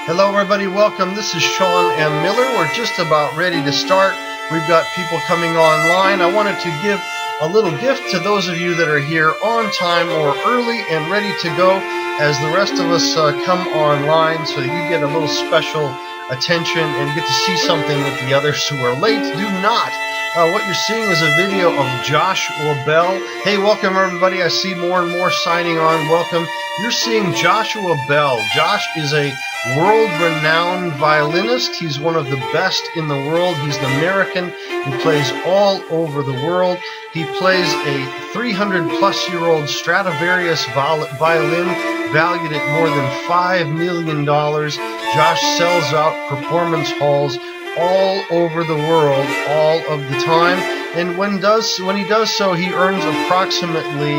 Hello everybody, welcome. This is Shawn M Miller. We're just about ready to start. We've got people coming online. I wanted to give a little gift to those of you that are here on time or early and ready to go as the rest of us come online, so you get a little special attention and get to see something that the others who are late do not. What you're seeing is a video of Joshua Bell. Hey, welcome everybody. I see more and more signing on. Welcome. You're seeing Joshua Bell. Josh is a world-renowned violinist. He's one of the best in the world. He's an American. He plays all over the world. He plays a 300-plus-year-old Stradivarius violin valued at more than $5 million. Josh sells out performance halls all over the world all of the time, and when he does so, he earns approximately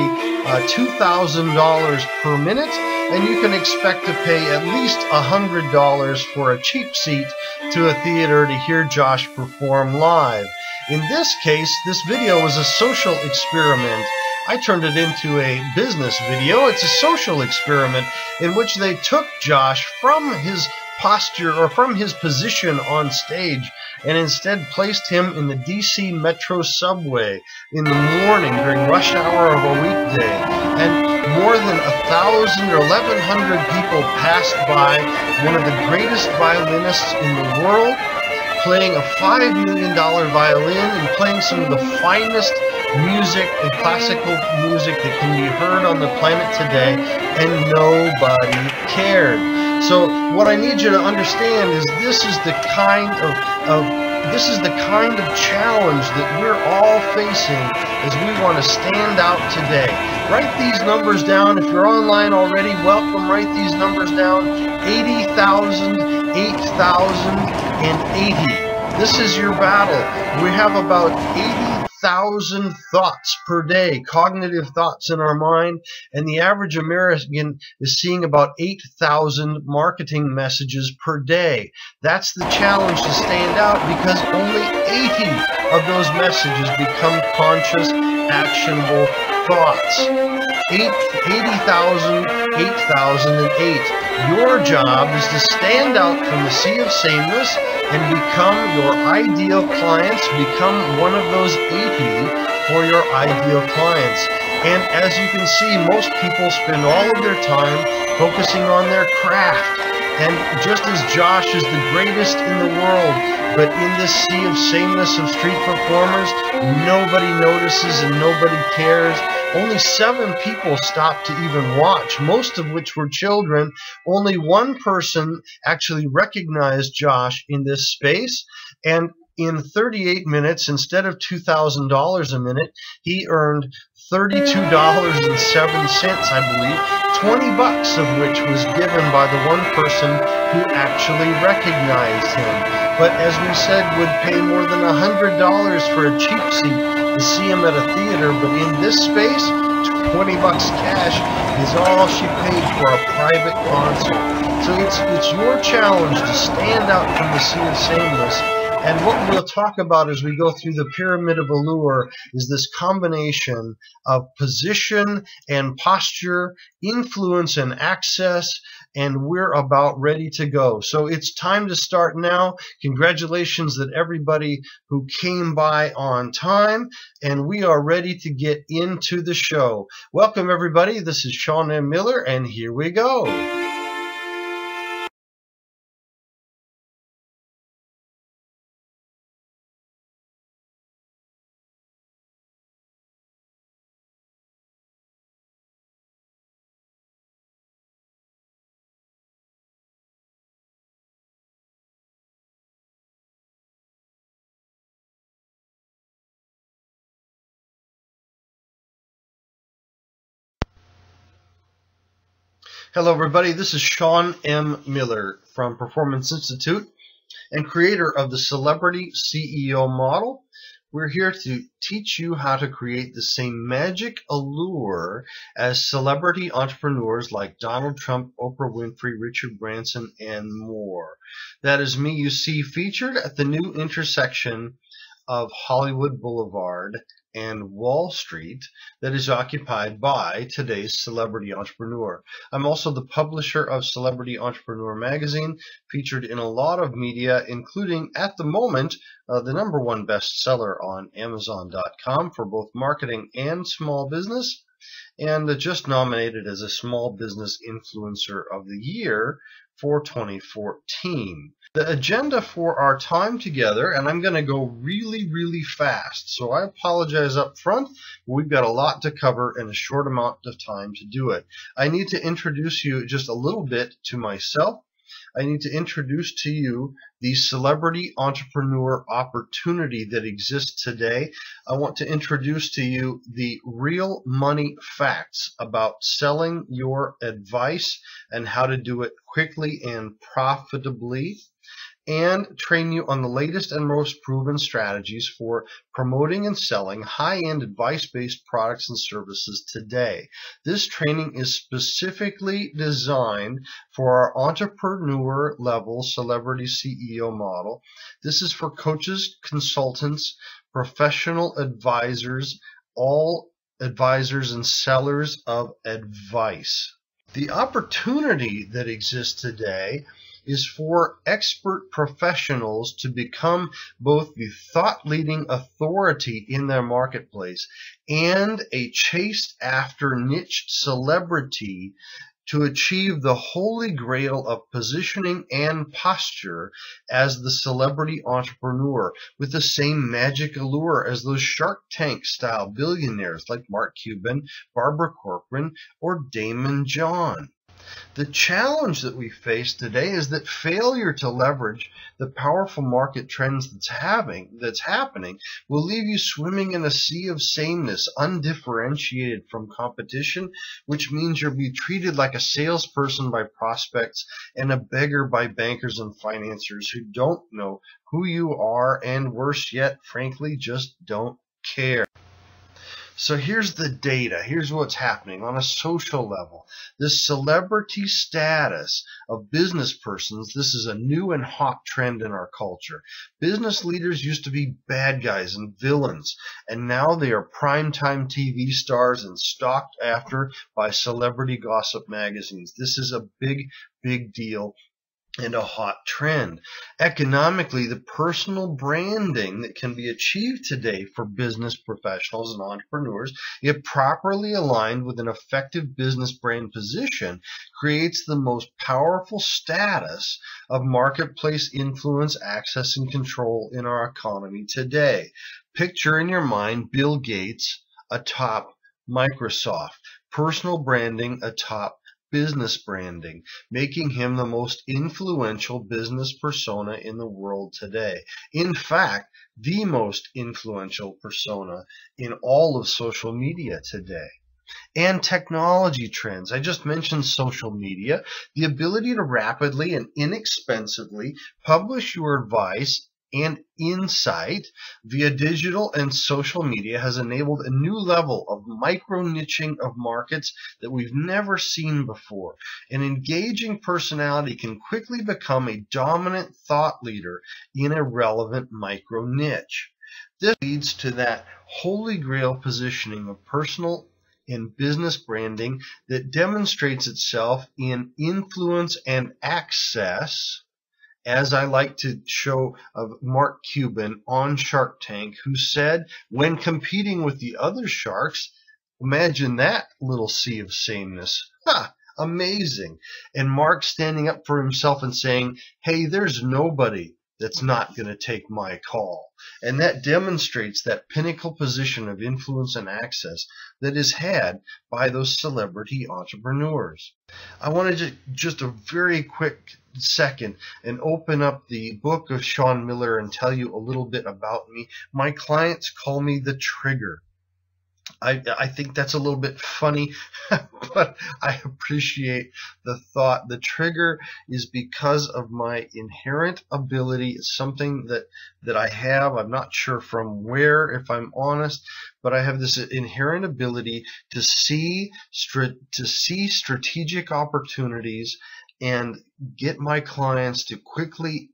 $2,000 per minute, and you can expect to pay at least $100 for a cheap seat to a theater to hear Josh perform live. In this case, this video was a social experiment. I turned it into a business video. It's a social experiment in which they took Josh from his posture or from his position on stage and instead placed him in the DC Metro subway in the morning during rush hour of a weekday, and more than 1,000 or 1,100 people passed by one of the greatest violinists in the world, playing a $5 million violin and playing some of the finest music and classical music that can be heard on the planet today, and nobody cared. So what I need you to understand is this is the kind of challenge that we're all facing as we want to stand out today. Write these numbers down. If you're online already, welcome. Write these numbers down. 80,000, 8,000, and 80. This is your battle. We have about 80,000 thoughts per day, cognitive thoughts in our mind, and the average American is seeing about 8,000 marketing messages per day. That's the challenge to stand out, because only 80 of those messages become conscious, actionable thoughts. 80,000, 8,008. Your job is to stand out from the sea of sameness and become your ideal clients, become one of those 80 for your ideal clients. And as you can see, most people spend all of their time focusing on their craft. And just as Josh is the greatest in the world, but in this sea of sameness of street performers, nobody notices and nobody cares. Only 7 people stopped to even watch, most of which were children. Only one person actually recognized Josh in this space, and in 38 minutes, instead of $2,000 a minute, he earned $32.07, I believe, 20 bucks of which was given by the one person who actually recognized him, but as we said, would pay more than $100 for a cheap seat to see him at a theater. But in this space, 20 bucks cash is all she paid for a private concert. So it's your challenge to stand out from the sea of sameness. And what we'll talk about as we go through the Pyramid of Allure is this combination of position and posture, influence and access, and we're about ready to go. So it's time to start now. Congratulations that everybody who came by on time, and we are ready to get into the show. Welcome everybody. This is Shawn M Miller, and here we go. Hello everybody, this is Shawn M Miller from Performance Institute and creator of the Celebrity CEO Model. We're here to teach you how to create the same magic allure as celebrity entrepreneurs like Donald Trump, Oprah Winfrey, Richard Branson, and more. That is me you see featured at the new intersection of Hollywood Boulevard and Wall Street that is occupied by today's celebrity entrepreneur. I'm also the publisher of Celebrity Entrepreneur magazine, featured in a lot of media, including, at the moment, the #1 bestseller on Amazon.com for both marketing and small business, and just nominated as a Small Business Influencer of the Year for 2014. The agenda for our time together, and I'm going to go really, really fast, so I apologize up front. We've got a lot to cover in a short amount of time to do it. I need to introduce you just a little bit to myself. I need to introduce to you the celebrity entrepreneur opportunity that exists today. I want to introduce to you the real money facts about selling your advice and how to do it quickly and profitably, and train you on the latest and most proven strategies for promoting and selling high-end advice-based products and services today. This training is specifically designed for our entrepreneur-level celebrity CEO model. This is for coaches, consultants, professional advisors, all advisors and sellers of advice. The opportunity that exists today is for expert professionals to become both the thought-leading authority in their marketplace and a chased after niche celebrity to achieve the holy grail of positioning and posture as the celebrity entrepreneur with the same magic allure as those Shark Tank style billionaires like Mark Cuban, Barbara Corcoran, or Damon John. The challenge that we face today is that failure to leverage the powerful market trends that's happening will leave you swimming in a sea of sameness, undifferentiated from competition, which means you'll be treated like a salesperson by prospects and a beggar by bankers and financiers who don't know who you are, and worse yet, frankly, just don't care. So here's the data. Here's what's happening on a social level. This celebrity status of business persons, this is a new and hot trend in our culture. Business leaders used to be bad guys and villains, and now they are primetime TV stars and stalked after by celebrity gossip magazines. This is a big, big deal and a hot trend. Economically, the personal branding that can be achieved today for business professionals and entrepreneurs, if properly aligned with an effective business brand position, creates the most powerful status of marketplace influence, access, and control in our economy today. Picture in your mind Bill Gates atop Microsoft, personal branding atop business branding, making him the most influential business persona in the world today. In fact, the most influential persona in all of social media today. And technology trends. I just mentioned social media. The ability to rapidly and inexpensively publish your advice and insight via digital and social media has enabled a new level of micro-niching of markets that we've never seen before. An engaging personality can quickly become a dominant thought leader in a relevant micro-niche. This leads to that holy grail positioning of personal and business branding that demonstrates itself in influence and access, as I like to show of Mark Cuban on Shark Tank, who said when competing with the other sharks, imagine that little sea of sameness. Ha! Amazing. And Mark standing up for himself and saying, hey, there's nobody that's not going to take my call. And that demonstrates that pinnacle position of influence and access that is had by those celebrity entrepreneurs. I wanted to just a very quick second and open up the book of Shawn Miller and tell you a little bit about me. My clients call me the Trigger. I think that's a little bit funny, but I appreciate the thought. The trigger is because of my inherent ability. It's something that I have. I'm not sure from where, if I'm honest, but I have this inherent ability to see strategic opportunities and get my clients to quickly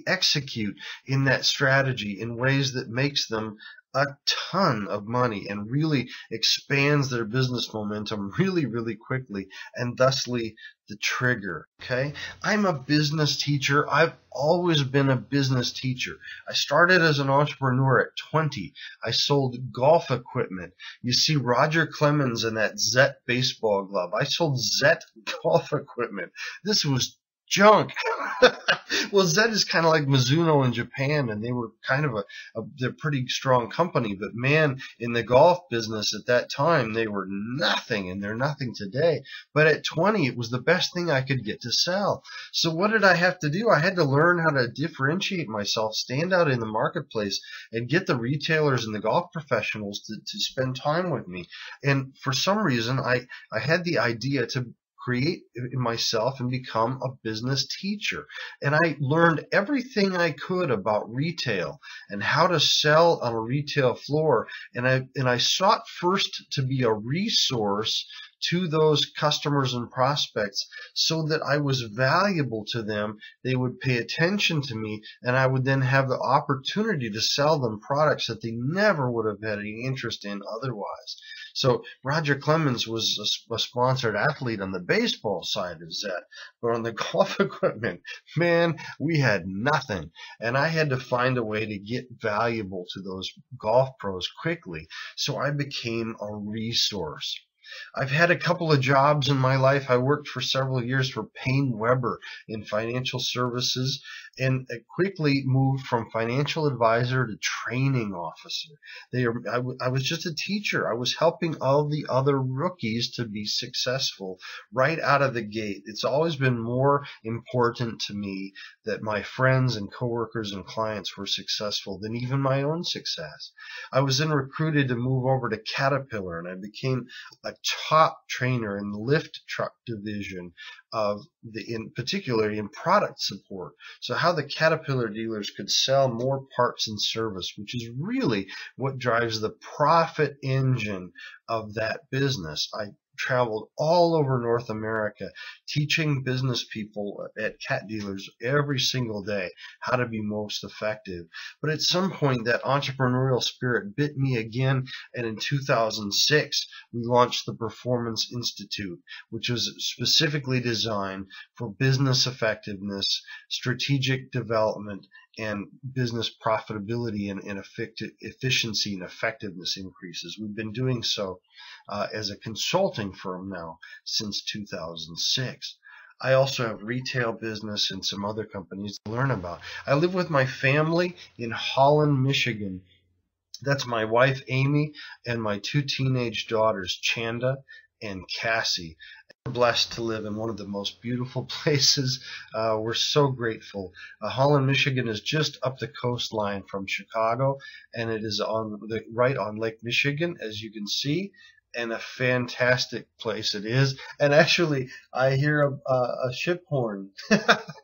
execute in that strategy in ways that makes them a ton of money and really expands their business momentum really, really quickly, and thusly the trigger. Okay, I'm a business teacher. I've always been a business teacher. I started as an entrepreneur at 20. I sold golf equipment. You see Roger Clemens and that Zet baseball glove. I sold Zet golf equipment. This was junk. Well, Zet is kind of like Mizuno in Japan, and they were kind of they're pretty strong company. But man, in the golf business at that time, they were nothing, and they're nothing today. But at 20, it was the best thing I could get to sell. So what did I have to do? I had to learn how to differentiate myself, stand out in the marketplace, and get the retailers and the golf professionals to spend time with me. And for some reason, I had the idea to create myself and become a business teacher. And I learned everything I could about retail and how to sell on a retail floor. And I sought first to be a resource to those customers and prospects so that I was valuable to them. They would pay attention to me, and I would then have the opportunity to sell them products that they never would have had any interest in otherwise. So Roger Clemens was a sponsored athlete on the baseball side of Zet, but on the golf equipment, man, we had nothing. And I had to find a way to get valuable to those golf pros quickly. So I became a resource. I've had a couple of jobs in my life. I worked for several years for Payne Weber in financial services, and quickly moved from financial advisor to training officer. I was just a teacher. I was helping all the other rookies to be successful right out of the gate. It's always been more important to me that my friends and coworkers and clients were successful than even my own success. I was then recruited to move over to Caterpillar, and I became a top trainer in the lift truck division in particular in product support. So how the Caterpillar dealers could sell more parts and service, which is really what drives the profit engine of that business. I traveled all over North America teaching business people at cat dealers every single day how to be most effective. But at some point, that entrepreneurial spirit bit me again, and in 2006 we launched the Performance Institute, which was specifically designed for business effectiveness, strategic development, and business profitability and efficiency and effectiveness increases. We've been doing so as a consulting firm now since 2006. I also have retail business and some other companies to learn about. I live with my family in Holland, Michigan. That's my wife, Amy, and my two teenage daughters, Chanda and Cassie. We're blessed to live in one of the most beautiful places. We're so grateful. Holland, Michigan is just up the coastline from Chicago, and it is right on Lake Michigan, as you can see, and a fantastic place it is. And actually, I hear a ship horn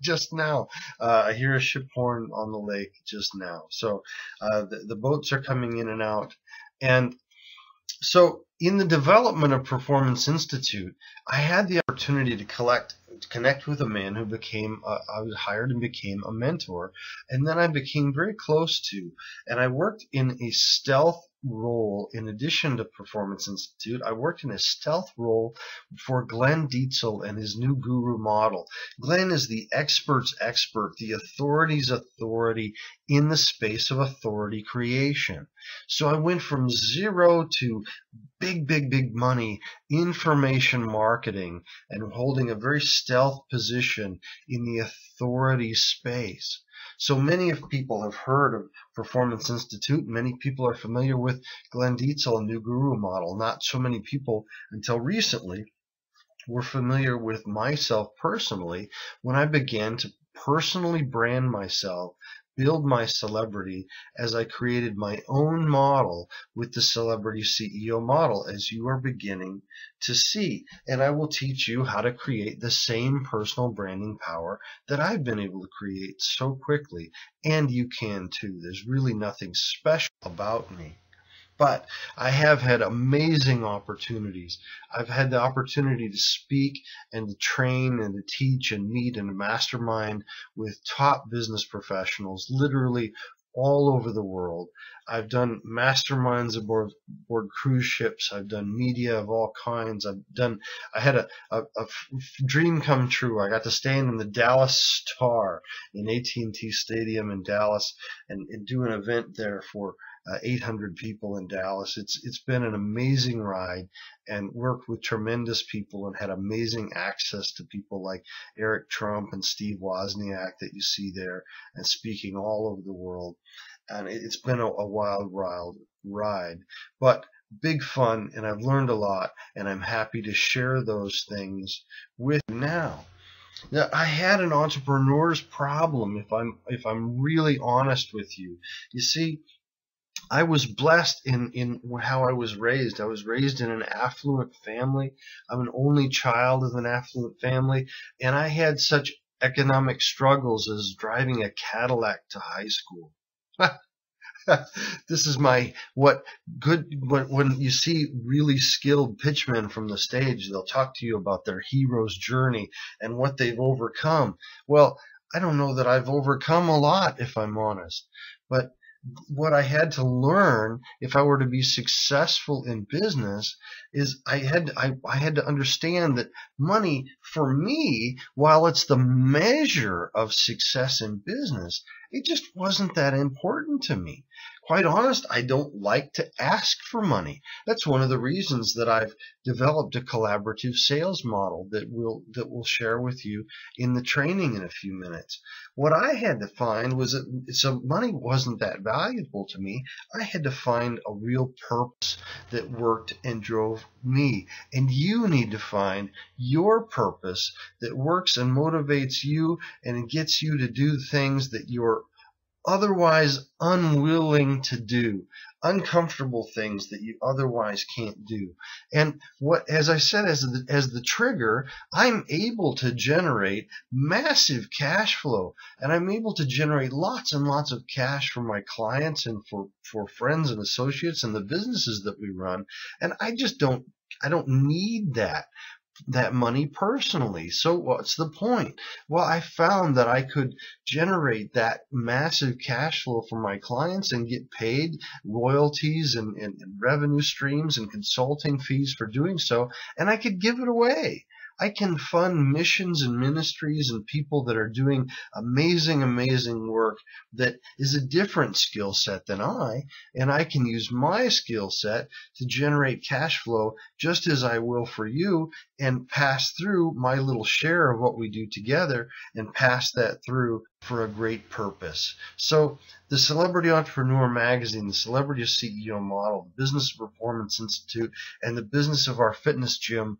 just now. I hear a ship horn on the lake just now. So the boats are coming in and out. And so in the development of Performance Institute, I had the opportunity to connect with a man who I was hired and became a mentor, and then I became very close to, and I worked in a stealth role. In addition to Performance Institute, I worked in a stealth role for Glenn Dietzel and his new guru model. Glenn is the expert's expert, the authority's authority in the space of authority creation. So I went from zero to big money information marketing and holding a very stealth position in the authority space. So many of people have heard of Performance Institute. Many people are familiar with Glenn Dietzel and New Guru model. Not so many people until recently were familiar with myself personally when I began to personally brand myself, build my celebrity as I created my own model with the Celebrity CEO model, as you are beginning to see. And I will teach you how to create the same personal branding power that I've been able to create so quickly. And you can too. There's really nothing special about me. But I have had amazing opportunities. I've had the opportunity to speak and to train and to teach and meet and to mastermind with top business professionals literally all over the world. I've done masterminds aboard cruise ships. I've done media of all kinds. I had a dream come true. I got to stand in the Dallas Star in AT&T Stadium in Dallas and do an event there for 800 people in Dallas. It's been an amazing ride, and worked with tremendous people and had amazing access to people like Eric Trump and Steve Wozniak that you see there and speaking all over the world. And it's been a wild ride, but big fun, and I've learned a lot, and I'm happy to share those things with you now. Now, I had an entrepreneur's problem, if I'm really honest with you. You see, I was blessed in how I was raised. I was raised in an affluent family. I'm an only child of an affluent family, and I had such economic struggles as driving a Cadillac to high school. This is when you see really skilled pitchmen from the stage, they'll talk to you about their hero's journey and what they've overcome. Well, I don't know that I've overcome a lot, if I'm honest, but what I had to learn if I were to be successful in business is I had to understand that money, for me, while it's the measure of success in business, it just wasn't that important to me. Quite honest, I don't like to ask for money. That's one of the reasons that I've developed a collaborative sales model that we'll share with you in the training in a few minutes. What I had to find was that so money wasn't that valuable to me. I had to find a real purpose that worked and drove me. And you need to find your purpose that works and motivates you and gets you to do things that you're otherwise unwilling to do, uncomfortable things that you otherwise can't do. And as I said, as the trigger, I'm able to generate massive cash flow, and I'm able to generate lots and lots of cash for my clients and for friends and associates and the businesses that we run. And I don't need that money personally. So what's the point? Well, I found that I could generate that massive cash flow for my clients and get paid royalties and revenue streams and consulting fees for doing so, and I could give it away. I can fund missions and ministries and people that are doing amazing, amazing work that is a different skill set than and I can use my skill set to generate cash flow just as I will for you and pass through my little share of what we do together and pass that through for a great purpose. So the Celebrity Entrepreneur Magazine, the Celebrity CEO Model, the Business Performance Institute, and the Business of Our Fitness Gym,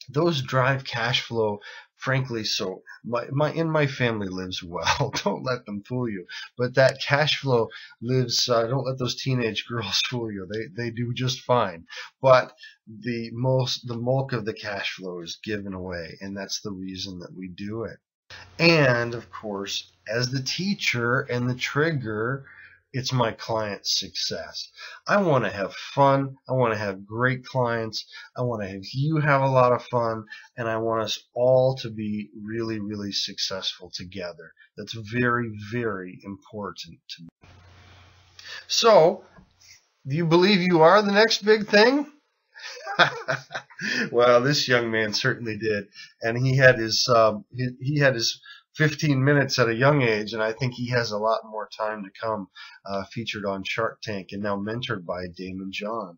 those drive cash flow, frankly. So my family lives well. Don't let them fool you. But that cash flow lives. Don't let those teenage girls fool you. They do just fine. But the bulk of the cash flow is given away, and that's the reason that we do it. And of course, as the teacher and the trigger, it's my client's success. I want to have fun. I want to have great clients. I want to have you have a lot of fun. And I want us all to be really, really successful together. That's very, very important to me. So, do you believe you are the next big thing? Well, this young man certainly did. And he had his 15 minutes at a young age, and I think he has a lot more time to come, featured on Shark Tank and now mentored by Damon John.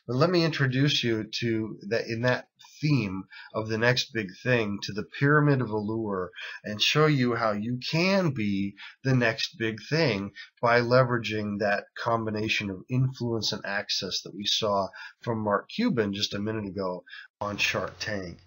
But let me introduce you to that in that theme of the next big thing, to the Pyramid of Allure, and show you how you can be the next big thing by leveraging that combination of influence and access that we saw from Mark Cuban just a minute ago on Shark Tank.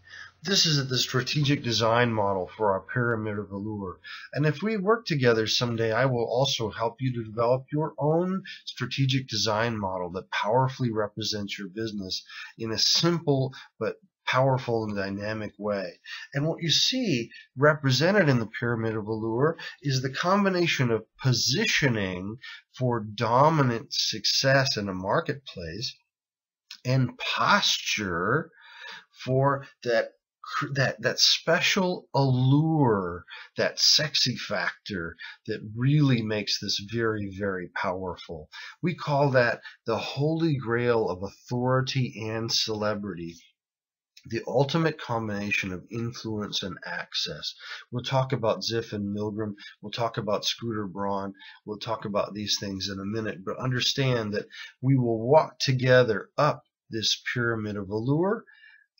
This is the strategic design model for our Pyramid of Allure. And if we work together someday, I will also help you to develop your own strategic design model that powerfully represents your business in a simple but powerful and dynamic way. And what you see represented in the Pyramid of Allure is the combination of positioning for dominant success in a marketplace and posture for that that special allure, that sexy factor that really makes this very, very powerful. We call that the holy grail of authority and celebrity. The ultimate combination of influence and access. We'll talk about Ziff and Milgram. We'll talk about Scooter Braun. We'll talk about these things in a minute. But understand that we will walk together up this pyramid of allure,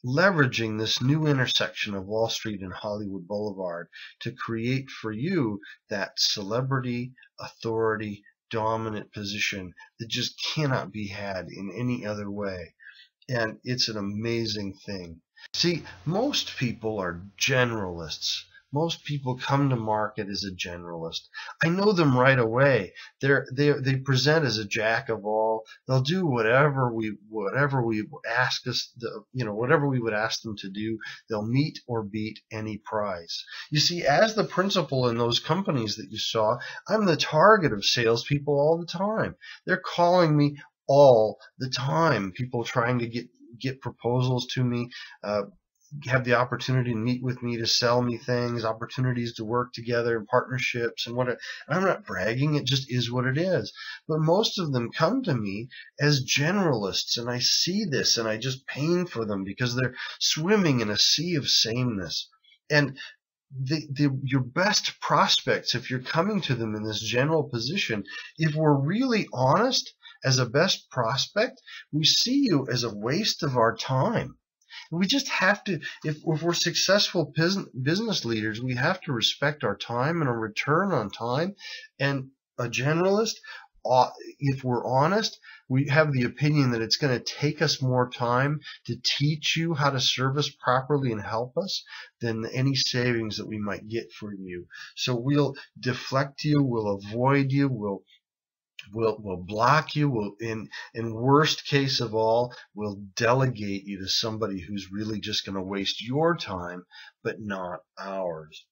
leveraging this new intersection of Wall Street and Hollywood Boulevard to create for you that celebrity, authority, dominant position that just cannot be had in any other way. And it's an amazing thing. See, most people are generalists. Most people come to market as a generalist. I know them right away. They present as a jack of all. They'll do whatever we ask us, whatever we would ask them to do. They'll meet or beat any price. You see, as the principal in those companies that you saw, I'm the target of salespeople all the time. They're calling me all the time. People trying to get proposals to me, have the opportunity to meet with me, to sell me things, opportunities to work together, partnerships, and what. I'm not bragging, it just is what it is. But most of them come to me as generalists, and I see this and I just pain for them because they're swimming in a sea of sameness. And your best prospects, if you're coming to them in this general position, if we're really honest, as a best prospect, we see you as a waste of our time. We just have to, if we're successful business leaders, we have to respect our time and a return on time. And a generalist, if we're honest, we have the opinion that it's going to take us more time to teach you how to service properly and help us than any savings that we might get for you. So we'll deflect you, we'll avoid you, we'll block you. We'll, in worst case of all, we'll delegate you to somebody who's really just going to waste your time, but not ours.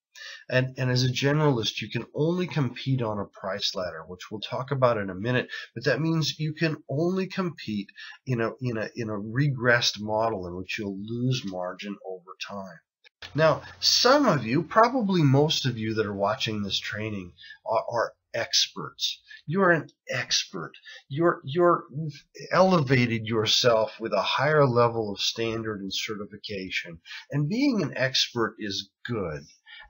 And as a generalist, you can only compete on a price ladder, which we'll talk about in a minute. But that means you can only compete in a regressed model in which you'll lose margin over time. Now, some of you, probably most of you that are watching this training, are experts. You're an expert. You've elevated yourself with a higher level of standard and certification. And being an expert is good.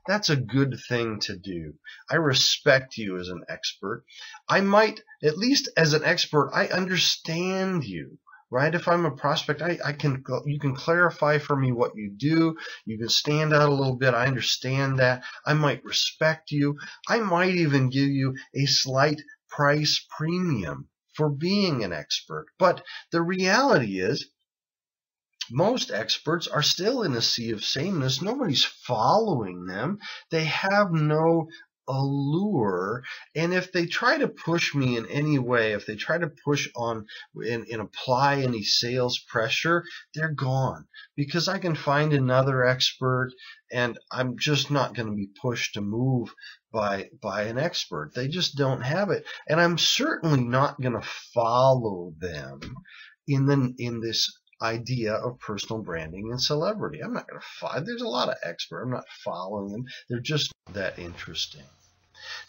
That's a good thing to do. I respect you as an expert. I might, at least as an expert, I understand you. Right? If I'm a prospect, you can clarify for me what you do. You can stand out a little bit. I understand that. I might respect you. I might even give you a slight price premium for being an expert. But the reality is, most experts are still in a sea of sameness. Nobody's following them. They have no allure, and if they try to push me in any way, if they try to push on and apply any sales pressure, they're gone, because I can find another expert, and I'm just not going to be pushed to move by an expert. They just don't have it, and I'm certainly not going to follow them in this idea of personal branding and celebrity. I'm not going to follow. There's a lot of experts. I'm not following them. They're just not that interesting.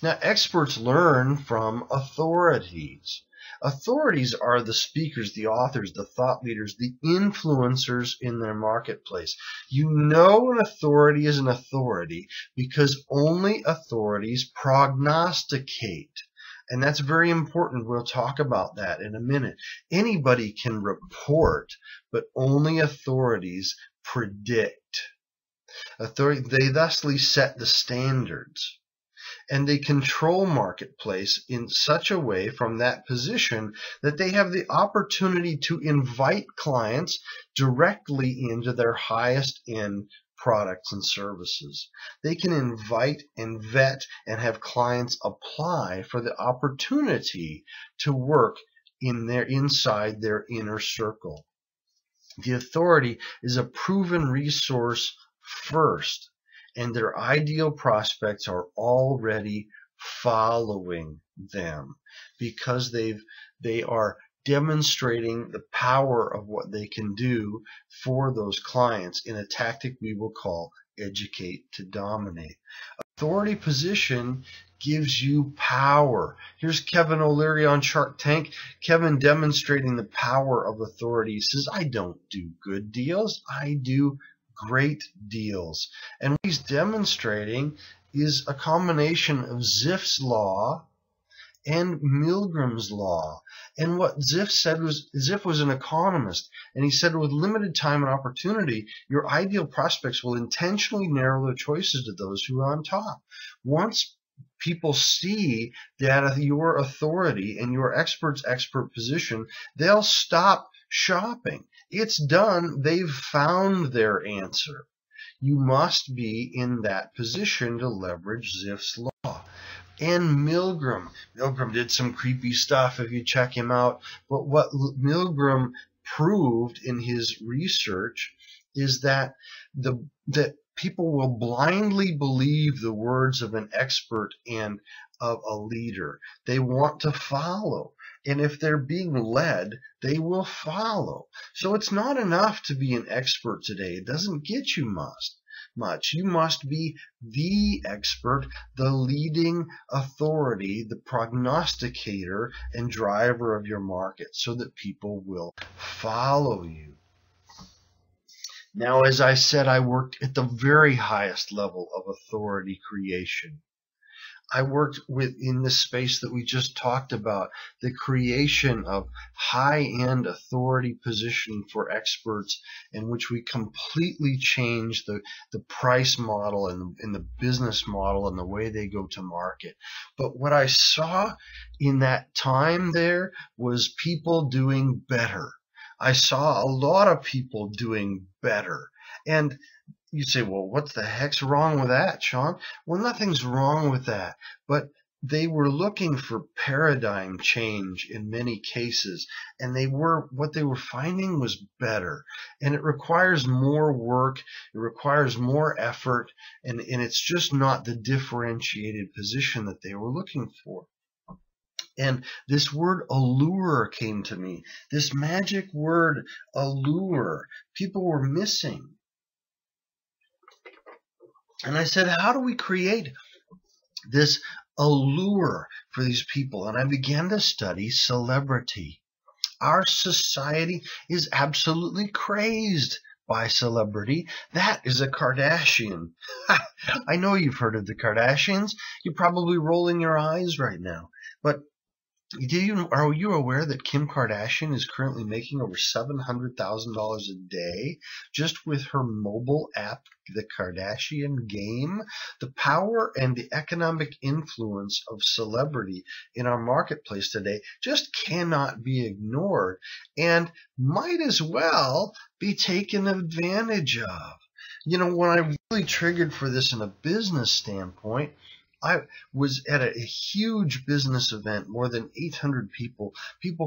Now, experts learn from authorities. Authorities are the speakers, the authors, the thought leaders, the influencers in their marketplace. You know an authority is an authority because only authorities prognosticate. And that's very important. We'll talk about that in a minute. Anybody can report, but only authorities predict. They thusly set the standards. And they control marketplace in such a way from that position that they have the opportunity to invite clients directly into their highest end products and services. They can invite and vet and have clients apply for the opportunity to work inside their inner circle. The authority is a proven resource first, and their ideal prospects are already following them because they are demonstrating the power of what they can do for those clients in a tactic we will call educate to dominate. Authority position gives you power. Here's Kevin O'Leary on Shark Tank. Kevin demonstrating the power of authority. He says, I don't do good deals. I do great deals. And what he's demonstrating is a combination of Ziff's law and Milgram's law. And what Ziff said was, Ziff was an economist, and he said with limited time and opportunity, your ideal prospects will intentionally narrow their choices to those who are on top. Once people see that your authority and your expert's expert position, they'll stop shopping. It's done. They've found their answer. You must be in that position to leverage Ziff's law. And Milgram did some creepy stuff if you check him out. But what Milgram proved in his research is that that people will blindly believe the words of an expert and of a leader. They want to follow. And if they're being led, they will follow. So it's not enough to be an expert today. It doesn't get you much. You must be the expert, the leading authority, the prognosticator and driver of your market so that people will follow you. Now, as I said, I worked at the very highest level of authority creation. I worked in the space that we just talked about, the creation of high-end authority positioning for experts, in which we completely changed the price model and the business model and the way they go to market. But what I saw in that time there was people doing better. I saw a lot of people doing better. And you say, well, what the heck's wrong with that, Shawn? Well, nothing's wrong with that. But they were looking for paradigm change in many cases. And what they were finding was better. And it requires more work. It requires more effort. And it's just not the differentiated position that they were looking for. And this word allure came to me. This magic word allure. People were missing. And I said, how do we create this allure for these people? And I began to study celebrity. Our society is absolutely crazed by celebrity. That is a Kardashian. I know you've heard of the Kardashians. You're probably rolling your eyes right now. But are you aware that Kim Kardashian is currently making over $700,000 a day just with her mobile app, The Kardashian Game? The power and the economic influence of celebrity in our marketplace today just cannot be ignored and might as well be taken advantage of. You know, when I really triggered for this in a business standpoint, I was at a huge business event, more than 800 people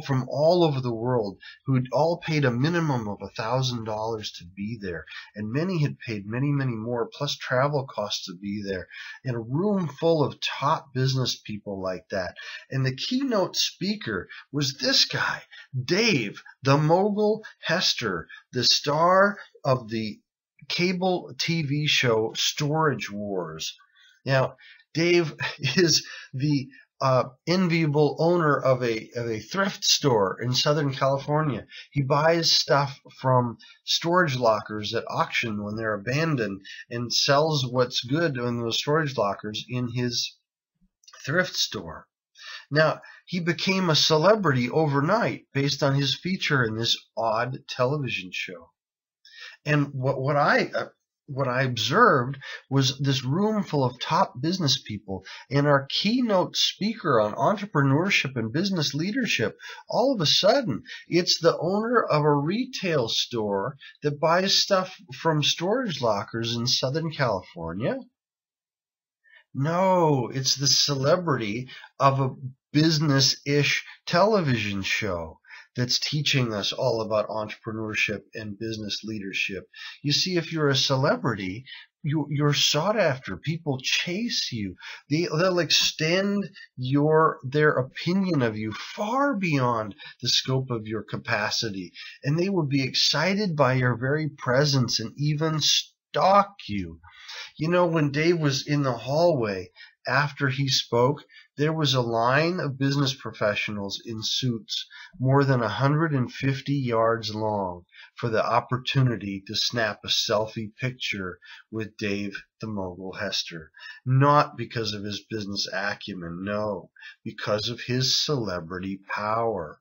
from all over the world who'd all paid a minimum of $1,000 to be there. And many had paid many, many more, plus travel costs to be there, in a room full of top business people like that. And the keynote speaker was this guy, Dave, the mogul Hester, the star of the cable TV show Storage Wars. Now, Dave is the enviable owner of a thrift store in Southern California. He buys stuff from storage lockers at auction when they're abandoned and sells what's good in those storage lockers in his thrift store. Now, he became a celebrity overnight based on his feature in this odd television show. And what I observed was this room full of top business people, and our keynote speaker on entrepreneurship and business leadership, all of a sudden, it's the owner of a retail store that buys stuff from storage lockers in Southern California. No, it's the celebrity of a business-ish television show that's teaching us all about entrepreneurship and business leadership. You see, if you're a celebrity, you're sought after. People chase you. They'll extend their opinion of you far beyond the scope of your capacity, and they will be excited by your very presence and even stalk you. You know, when Dave was in the hallway after he spoke, there was a line of business professionals in suits more than 150 yards long for the opportunity to snap a selfie picture with Dave the Mogul Hester. Not because of his business acumen, no, because of his celebrity power.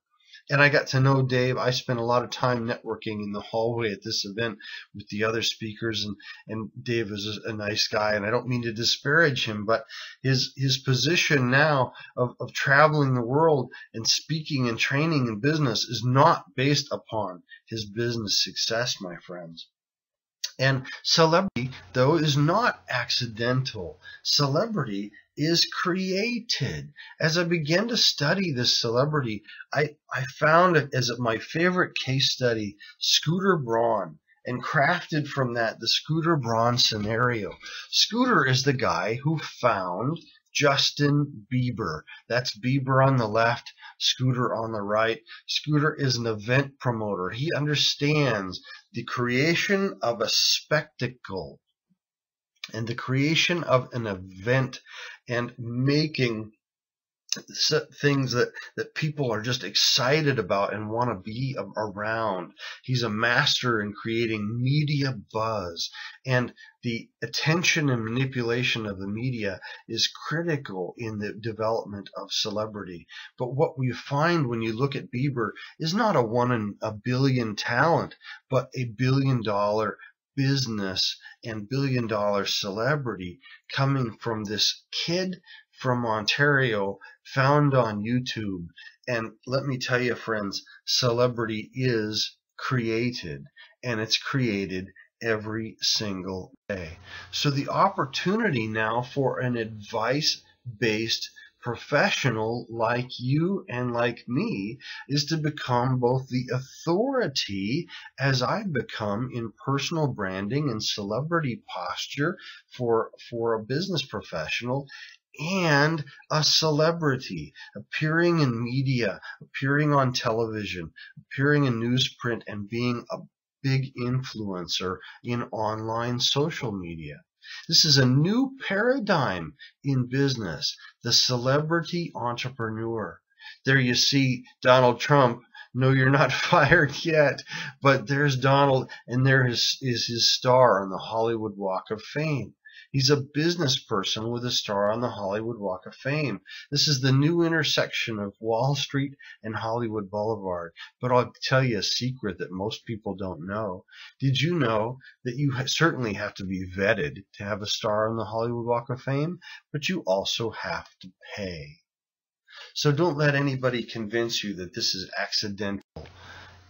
And I got to know Dave. I spent a lot of time networking in the hallway at this event with the other speakers, and Dave is a nice guy, and I don't mean to disparage him, but his position now of traveling the world and speaking and training in business is not based upon his business success, my friends. And celebrity, though, is not accidental. Celebrity is created. As I began to study this celebrity, I found it as my favorite case study, Scooter Braun, and crafted from that the Scooter Braun scenario. Scooter is the guy who found Justin Bieber. That's Bieber on the left, Scooter on the right. Scooter is an event promoter. He understands the creation of a spectacle and the creation of an event and making things that people are just excited about and want to be around. He's a master in creating media buzz, and the attention and manipulation of the media is critical in the development of celebrity. But what we find when you look at Bieber is not a 1 in a billion talent, but $1 billion business and $1 billion celebrity coming from this kid from Ontario, found on YouTube. And let me tell you, friends, celebrity is created, and it's created every single day. So the opportunity now for an advice-based professional like you and like me is to become both the authority, as I've become in personal branding and celebrity posture for a business professional, and a celebrity, appearing in media, appearing on television, appearing in newsprint, and being a big influencer in online social media. This is a new paradigm in business, the celebrity entrepreneur. There you see Donald Trump. No, you're not fired yet, but there's Donald, and there is his star on the Hollywood Walk of Fame. He's a business person with a star on the Hollywood Walk of Fame. This is the new intersection of Wall Street and Hollywood Boulevard. But I'll tell you a secret that most people don't know. Did you know that you certainly have to be vetted to have a star on the Hollywood Walk of Fame, but you also have to pay? So don't let anybody convince you that this is accidental.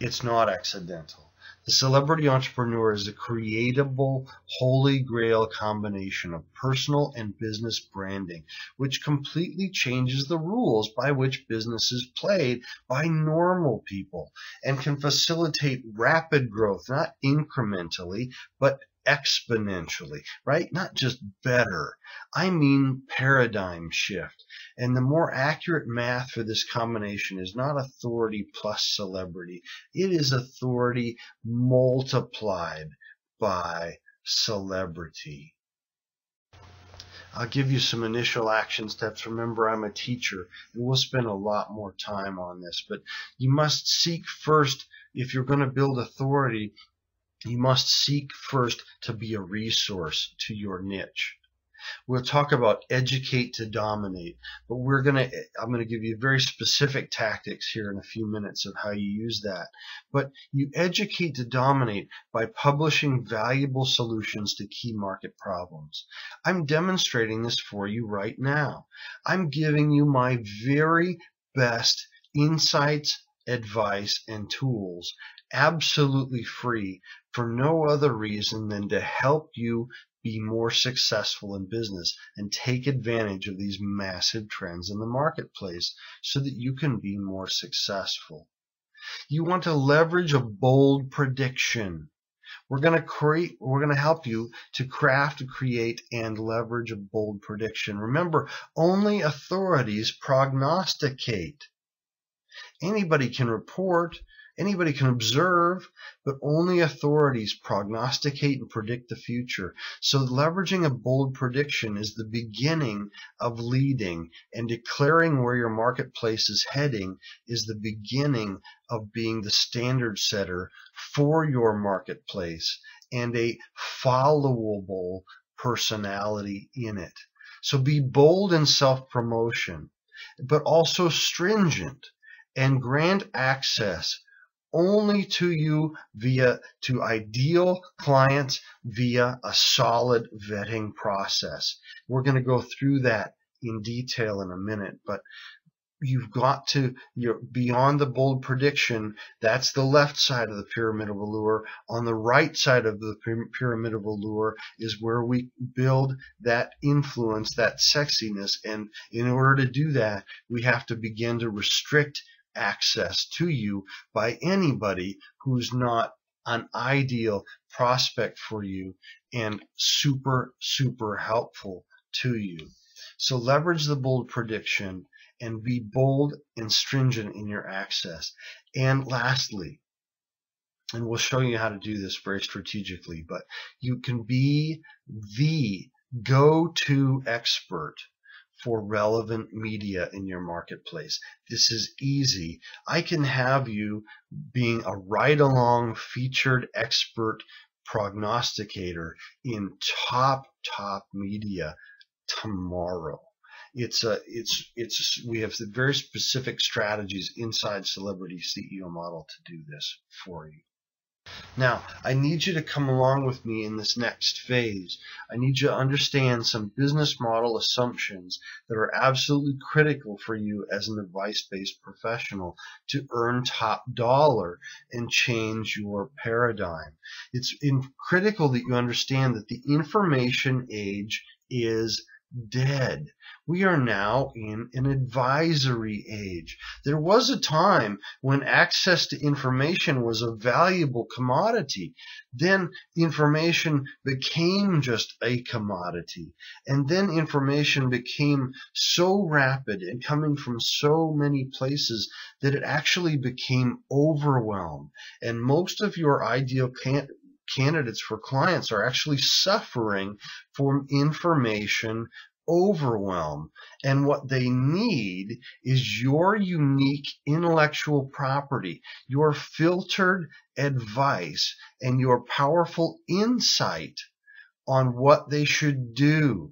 It's not accidental. The celebrity entrepreneur is a creatable, holy grail combination of personal and business branding, which completely changes the rules by which business is played by normal people and can facilitate rapid growth, not incrementally, but exponentially, right? Not just better. I mean paradigm shift. And the more accurate math for this combination is not authority plus celebrity. It is authority multiplied by celebrity. I'll give you some initial action steps. Remember, I'm a teacher, and we'll spend a lot more time on this. But you must seek first, if you're going to build authority, you must seek first to be a resource to your niche. We'll talk about educate to dominate, but I'm going to give you very specific tactics here in a few minutes of how you use that. But you educate to dominate by publishing valuable solutions to key market problems. I'm demonstrating this for you right now. I'm giving you my very best insights, advice, and tools, absolutely free, for no other reason than to help you be more successful in business and take advantage of these massive trends in the marketplace so that you can be more successful. You want to leverage a bold prediction. We're going to help you to craft, create, and leverage a bold prediction. Remember, only authorities prognosticate. Anybody can report, anybody can observe, but only authorities prognosticate and predict the future. So leveraging a bold prediction is the beginning of leading, and declaring where your marketplace is heading is the beginning of being the standard setter for your marketplace and a followable personality in it. So be bold in self-promotion, but also stringent, and grant access only to you to ideal clients via a solid vetting process. We're going to go through that in detail in a minute, but you've got to, you're beyond the bold prediction. That's the left side of the Pyramid of Allure. On the right side of the Pyramid of Allure is where we build that influence, that sexiness. And in order to do that, we have to begin to restrict access to you by anybody who's not an ideal prospect for you and super, super helpful to you. So leverage the bold prediction and be bold and stringent in your access. And lastly, and we'll show you how to do this very strategically, but you can be the go-to expert for relevant media in your marketplace. This is easy. I can have you being a ride-along featured expert prognosticator in top media tomorrow. We have very specific strategies inside Celebrity CEO Model to do this for you. Now, I need you to come along with me in this next phase. I need you to understand some business model assumptions that are absolutely critical for you as an advice-based professional to earn top dollar and change your paradigm. It's critical that you understand that the information age is dead. We are now in an advisory age. There was a time when access to information was a valuable commodity. Then information became just a commodity. And then information became so rapid and coming from so many places that it actually became overwhelmed. And most of your ideal candidates for clients are actually suffering from information overwhelm, and what they need is your unique intellectual property, your filtered advice, and your powerful insight on what they should do,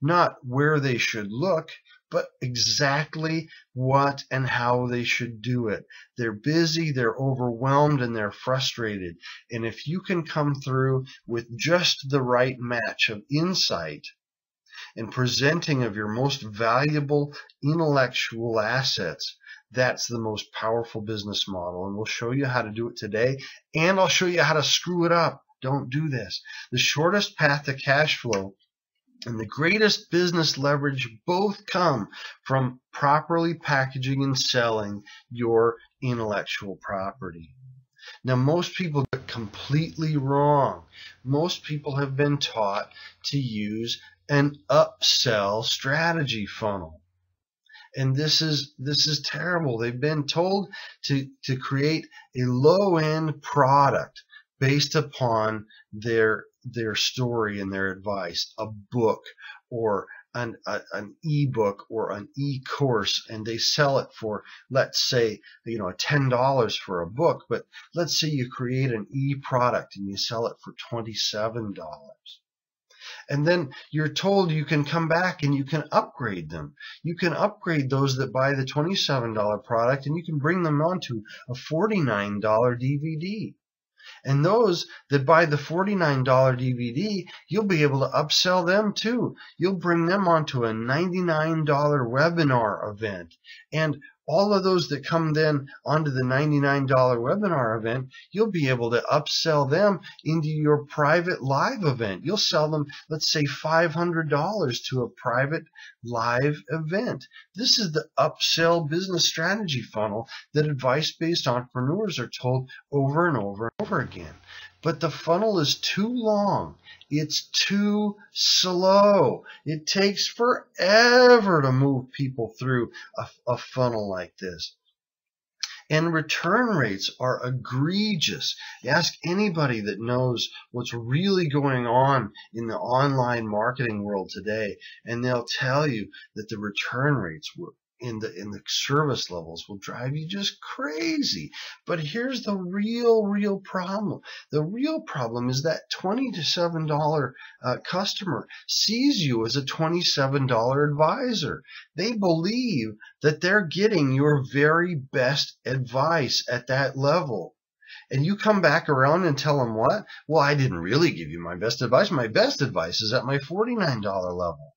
not where they should look, but exactly what and how they should do it. They're busy, they're overwhelmed, and they're frustrated. And if you can come through with just the right match of insight and presenting of your most valuable intellectual assets, that's the most powerful business model. And we'll show you how to do it today, and I'll show you how to screw it up. Don't do this. The shortest path to cash flow and the greatest business leverage both come from properly packaging and selling your intellectual property. Now, most people get completely wrong. Most people have been taught to use an upsell strategy funnel. And this is terrible. They've been told to create a low-end product based upon their story and their advice, a book or an e-book or an e-course, and they sell it for, let's say, $10 for a book, but let's say you create an e-product and you sell it for $27. And then you're told you can come back and you can upgrade them. You can upgrade those that buy the $27 product, and you can bring them onto a $49 DVD. And those that buy the $49 DVD, you'll be able to upsell them too. You'll bring them onto a $99 webinar event. And all of those that come then onto the $99 webinar event, you'll be able to upsell them into your private live event. You'll sell them, let's say, $500 to a private live event. This is the upsell business strategy funnel that advice-based entrepreneurs are told over and over and over again. but the funnel is too long. It's too slow. It takes forever to move people through a funnel like this. And return rates are egregious. Ask anybody that knows what's really going on in the online marketing world today, and they'll tell you that the return rates in the service levels will drive you just crazy. But here's the real problem. The real problem is that $27 customer sees you as a $27 advisor. They believe that they're getting your very best advice at that level. And you come back around and tell them what? Well, I didn't really give you my best advice. My best advice is at my $49 level.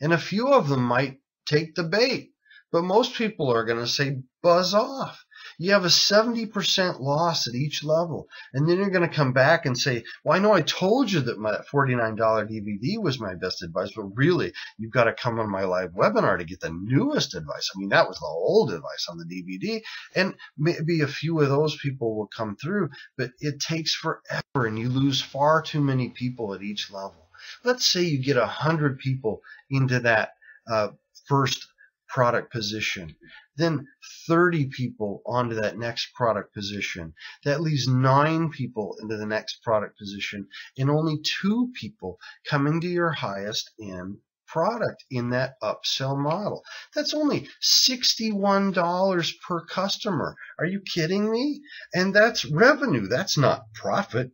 And a few of them might take the bait. But most people are going to say, buzz off. You have a 70% loss at each level. And then you're going to come back and say, well, I know I told you that my $49 DVD was my best advice, but really, you've got to come on my live webinar to get the newest advice. I mean, that was the old advice on the DVD. And maybe a few of those people will come through, but it takes forever, and you lose far too many people at each level. Let's say you get 100 people into that first product position, then 30 people onto that next product position. That leaves 9 people into the next product position, and only 2 people coming to your highest end product in that upsell model. That's only $61 per customer. Are you kidding me? And that's revenue. That's not profit.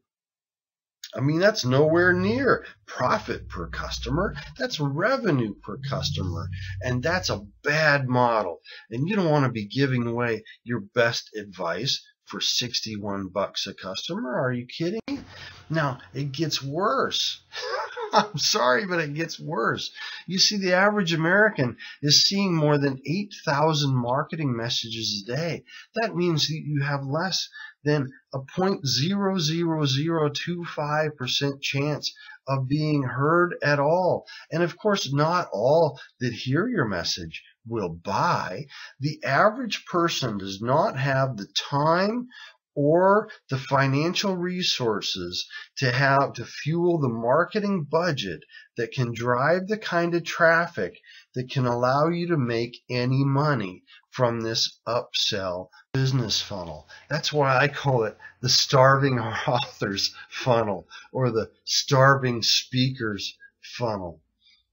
I mean, that's nowhere near profit per customer. That's revenue per customer. And that's a bad model. And you don't want to be giving away your best advice for $61 a customer. Are you kidding? Now, it gets worse. I'm sorry, but it gets worse. You see, the average American is seeing more than 8,000 marketing messages a day. That means that you have less than a 0.00025% chance of being heard at all. And of course, not all that hear your message will buy. The average person does not have the time or the financial resources to fuel the marketing budget that can drive the kind of traffic that can allow you to make any money from this upsell business funnel. That's why I call it the starving authors funnel or the starving speakers funnel.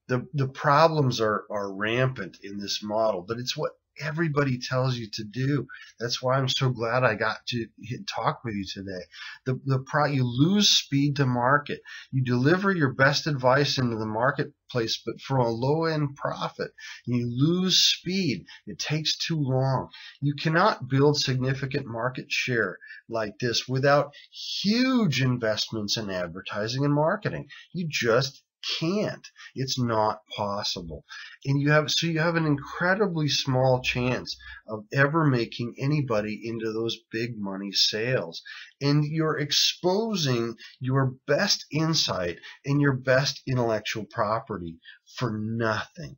The problems are rampant in this model, but it's what everybody tells you to do. That's why I'm so glad I got to talk with you today. You lose speed to market. You deliver your best advice into the marketplace, but for a low-end profit. You lose speed. It takes too long. You cannot build significant market share like this without huge investments in advertising and marketing. You just can't. It's not possible. And you have an incredibly small chance of ever making anybody into those big money sales. And you're exposing your best insight and your best intellectual property for nothing.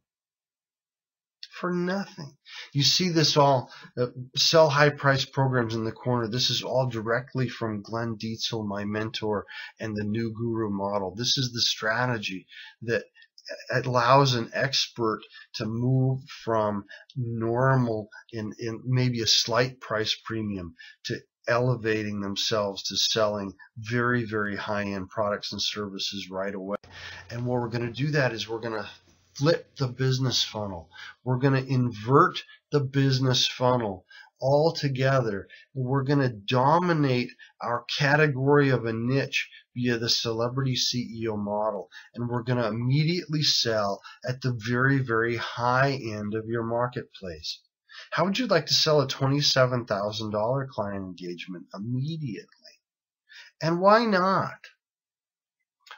For nothing. You see this all, sell high price programs in the corner. This is all directly from Glenn Dietzel, my mentor, and the New Guru model. This is the strategy that allows an expert to move from normal in maybe a slight price premium to elevating themselves to selling very, very high-end products and services right away. And what we're going to do that is we're going to flip the business funnel. We're going to invert the business funnel altogether. We're going to dominate our category of a niche via the celebrity CEO model. And we're going to immediately sell at the very, very high end of your marketplace. How would you like to sell a $27,000 client engagement immediately? And why not?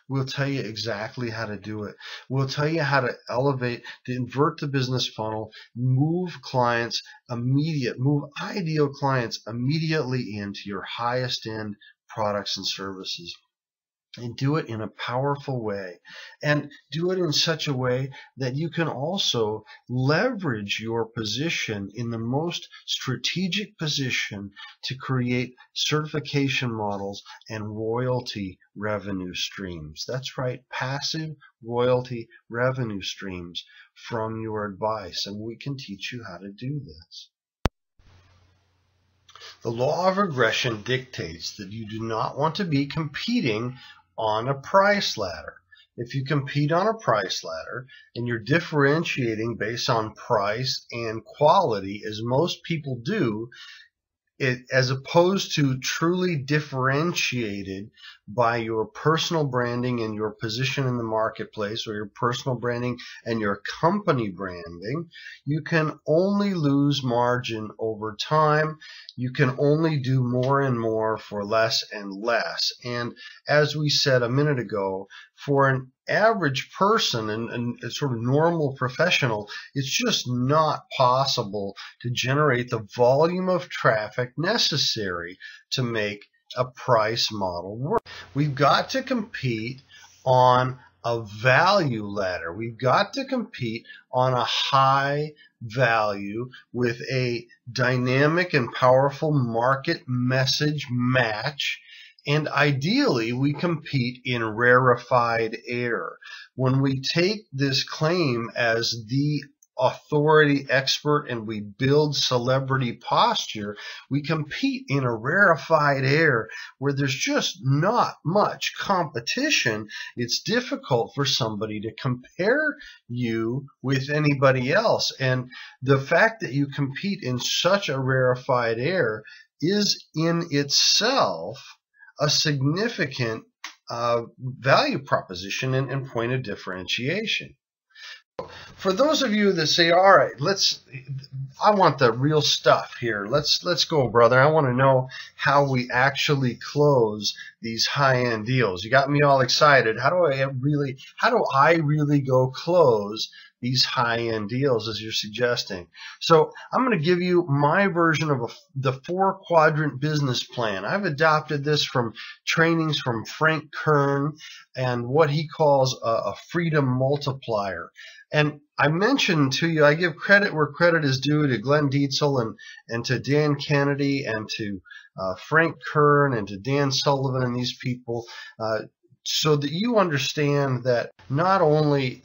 We'll tell you exactly how to do it. We'll tell you how to elevate, to invert the business funnel, move ideal clients immediately into your highest end products and services. And do it in a powerful way, and do it in such a way that you can also leverage your position in the most strategic position to create certification models and royalty revenue streams. That's right, passive royalty revenue streams from your advice, and we can teach you how to do this. The law of regression dictates that you do not want to be competing on a price ladder. If you compete on a price ladder and you're differentiating based on price and quality, as most people do, as opposed to truly differentiated by your personal branding and your position in the marketplace, or your personal branding and your company branding, you can only lose margin over time. You can only do more and more for less and less. And as we said a minute ago, for an average person and a sort of normal professional, it's just not possible to generate the volume of traffic necessary to make a price model work. We've got to compete on a value ladder. We've got to compete on a high value with a dynamic and powerful market message match. And ideally, we compete in rarefied air. When we take this claim as the authority expert and we build celebrity posture, we compete in a rarefied air where there's just not much competition. It's difficult for somebody to compare you with anybody else. And the fact that you compete in such a rarefied air is in itself a significant value proposition and point of differentiation. For those of you that say, all right, I want the real stuff here. Let's go, brother. I want to know how we actually close these high-end deals. You got me all excited. How do I really go close these high-end deals, as you're suggesting? So I'm going to give you my version of the 4-quadrant business plan. I've adopted this from trainings from Frank Kern and what he calls a freedom multiplier. And I mentioned to you, I give credit where credit is due to Glenn Dietzel and to Dan Kennedy and to Frank Kern and to Dan Sullivan and these people, so that you understand that not only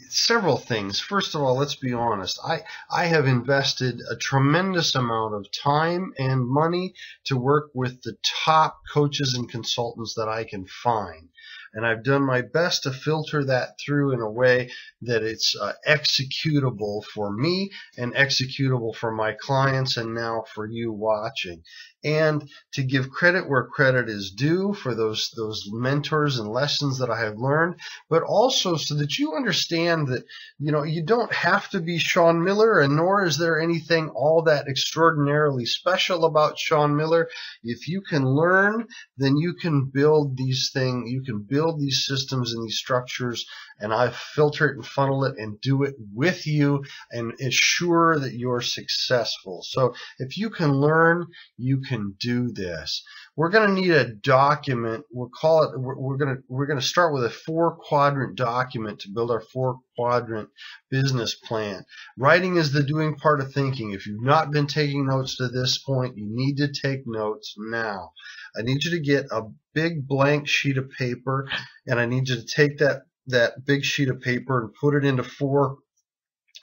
several things. First of all, let's be honest. I have invested a tremendous amount of time and money to work with the top coaches and consultants that I can find. And I've done my best to filter that through in a way that it's executable for me and executable for my clients and now for you watching. And to give credit where credit is due for those mentors and lessons that I have learned, but also so that you understand that, you don't have to be Shawn Miller, and nor is there anything all that extraordinarily special about Shawn Miller. If you can learn, then you can build these things, you can build these systems and these structures, and I filter it and funnel it and do it with you and assure that you're successful. So if you can learn, you can do this. We're going to need a document. We're going to start with a 4-quadrant document to build our 4-quadrant business plan. Writing is the doing part of thinking. If you've not been taking notes to this point, you need to take notes now. I need you to get a big blank sheet of paper, and I need you to take that big sheet of paper and put it into 4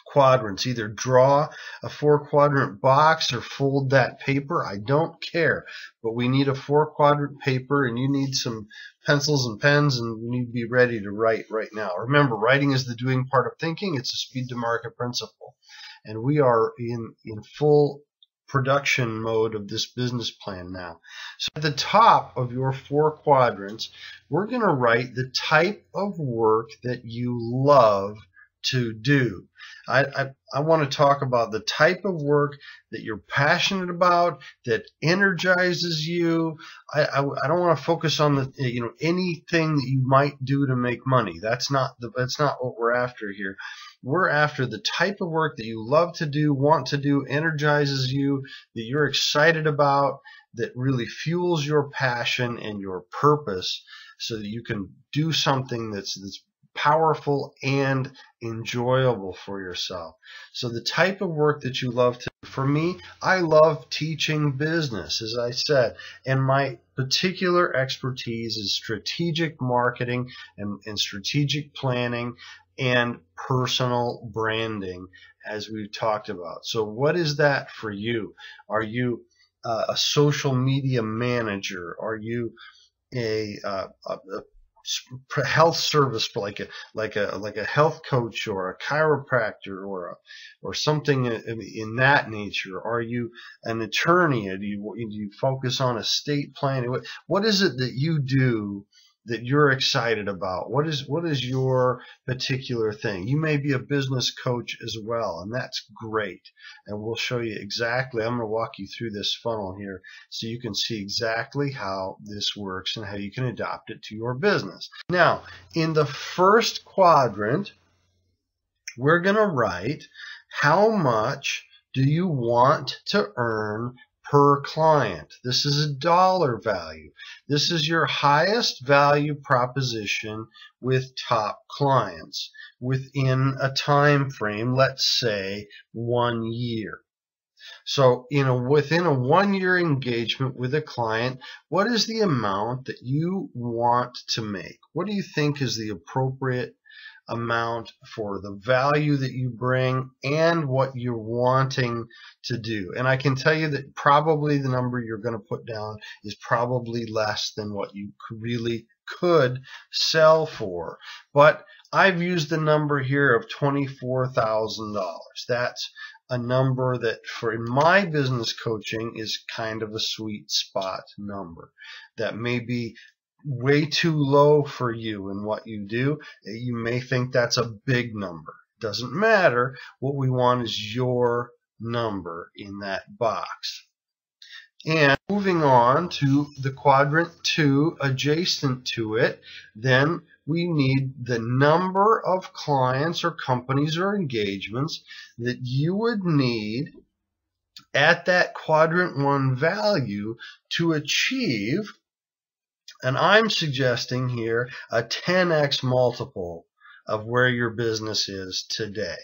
quadrants. Either draw a 4-quadrant box or fold that paper. I don't care, but we need a 4-quadrant paper, and you need some pencils and pens, and you need to be ready to write right now. Remember, writing is the doing part of thinking. It's a speed to market principle, and we are in full production mode of this business plan now. So at the top of your 4 quadrants, we're going to write the type of work that you love to do. I want to talk about the type of work that you're passionate about, that energizes you. I don't want to focus on the anything that you might do to make money. That's not what we're after here. We're after the type of work that you love to do, want to do, energizes you, that you're excited about, that really fuels your passion and your purpose so that you can do something that's powerful and enjoyable for yourself. So the type of work that you love to do. For me, I love teaching business, as I said, and my particular expertise is strategic marketing and strategic planning and personal branding, as we've talked about. So what is that for you? Are you a social media manager? Are you a health service, like a health coach or a chiropractor or something in that nature? Are you an attorney? Do you focus on estate planning? What is it that you do that you're excited about? What is your particular thing? You may be a business coach as well, and that's great. And we'll show you exactly. I'm going to walk you through this funnel here so you can see exactly how this works and how you can adopt it to your business. Now, in the first quadrant, we're going to write how much do you want to earn per client. This is a dollar value. This is your highest value proposition with top clients within a time frame, let's say 1 year. So within a 1 year engagement with a client, what is the amount that you want to make? What do you think is the appropriate amount for the value that you bring and what you're wanting to do? And I can tell you that probably the number you're going to put down is probably less than what you really could sell for. But I've used the number here of $24,000. That's a number that in my business coaching is kind of a sweet spot number. That may be way too low for you in what you do. You may think that's a big number. Doesn't matter. What we want is your number in that box. And moving on to the quadrant 2 adjacent to it, then we need the number of clients or companies or engagements that you would need at that quadrant 1 value to achieve. And I'm suggesting here a 10x multiple of where your business is today.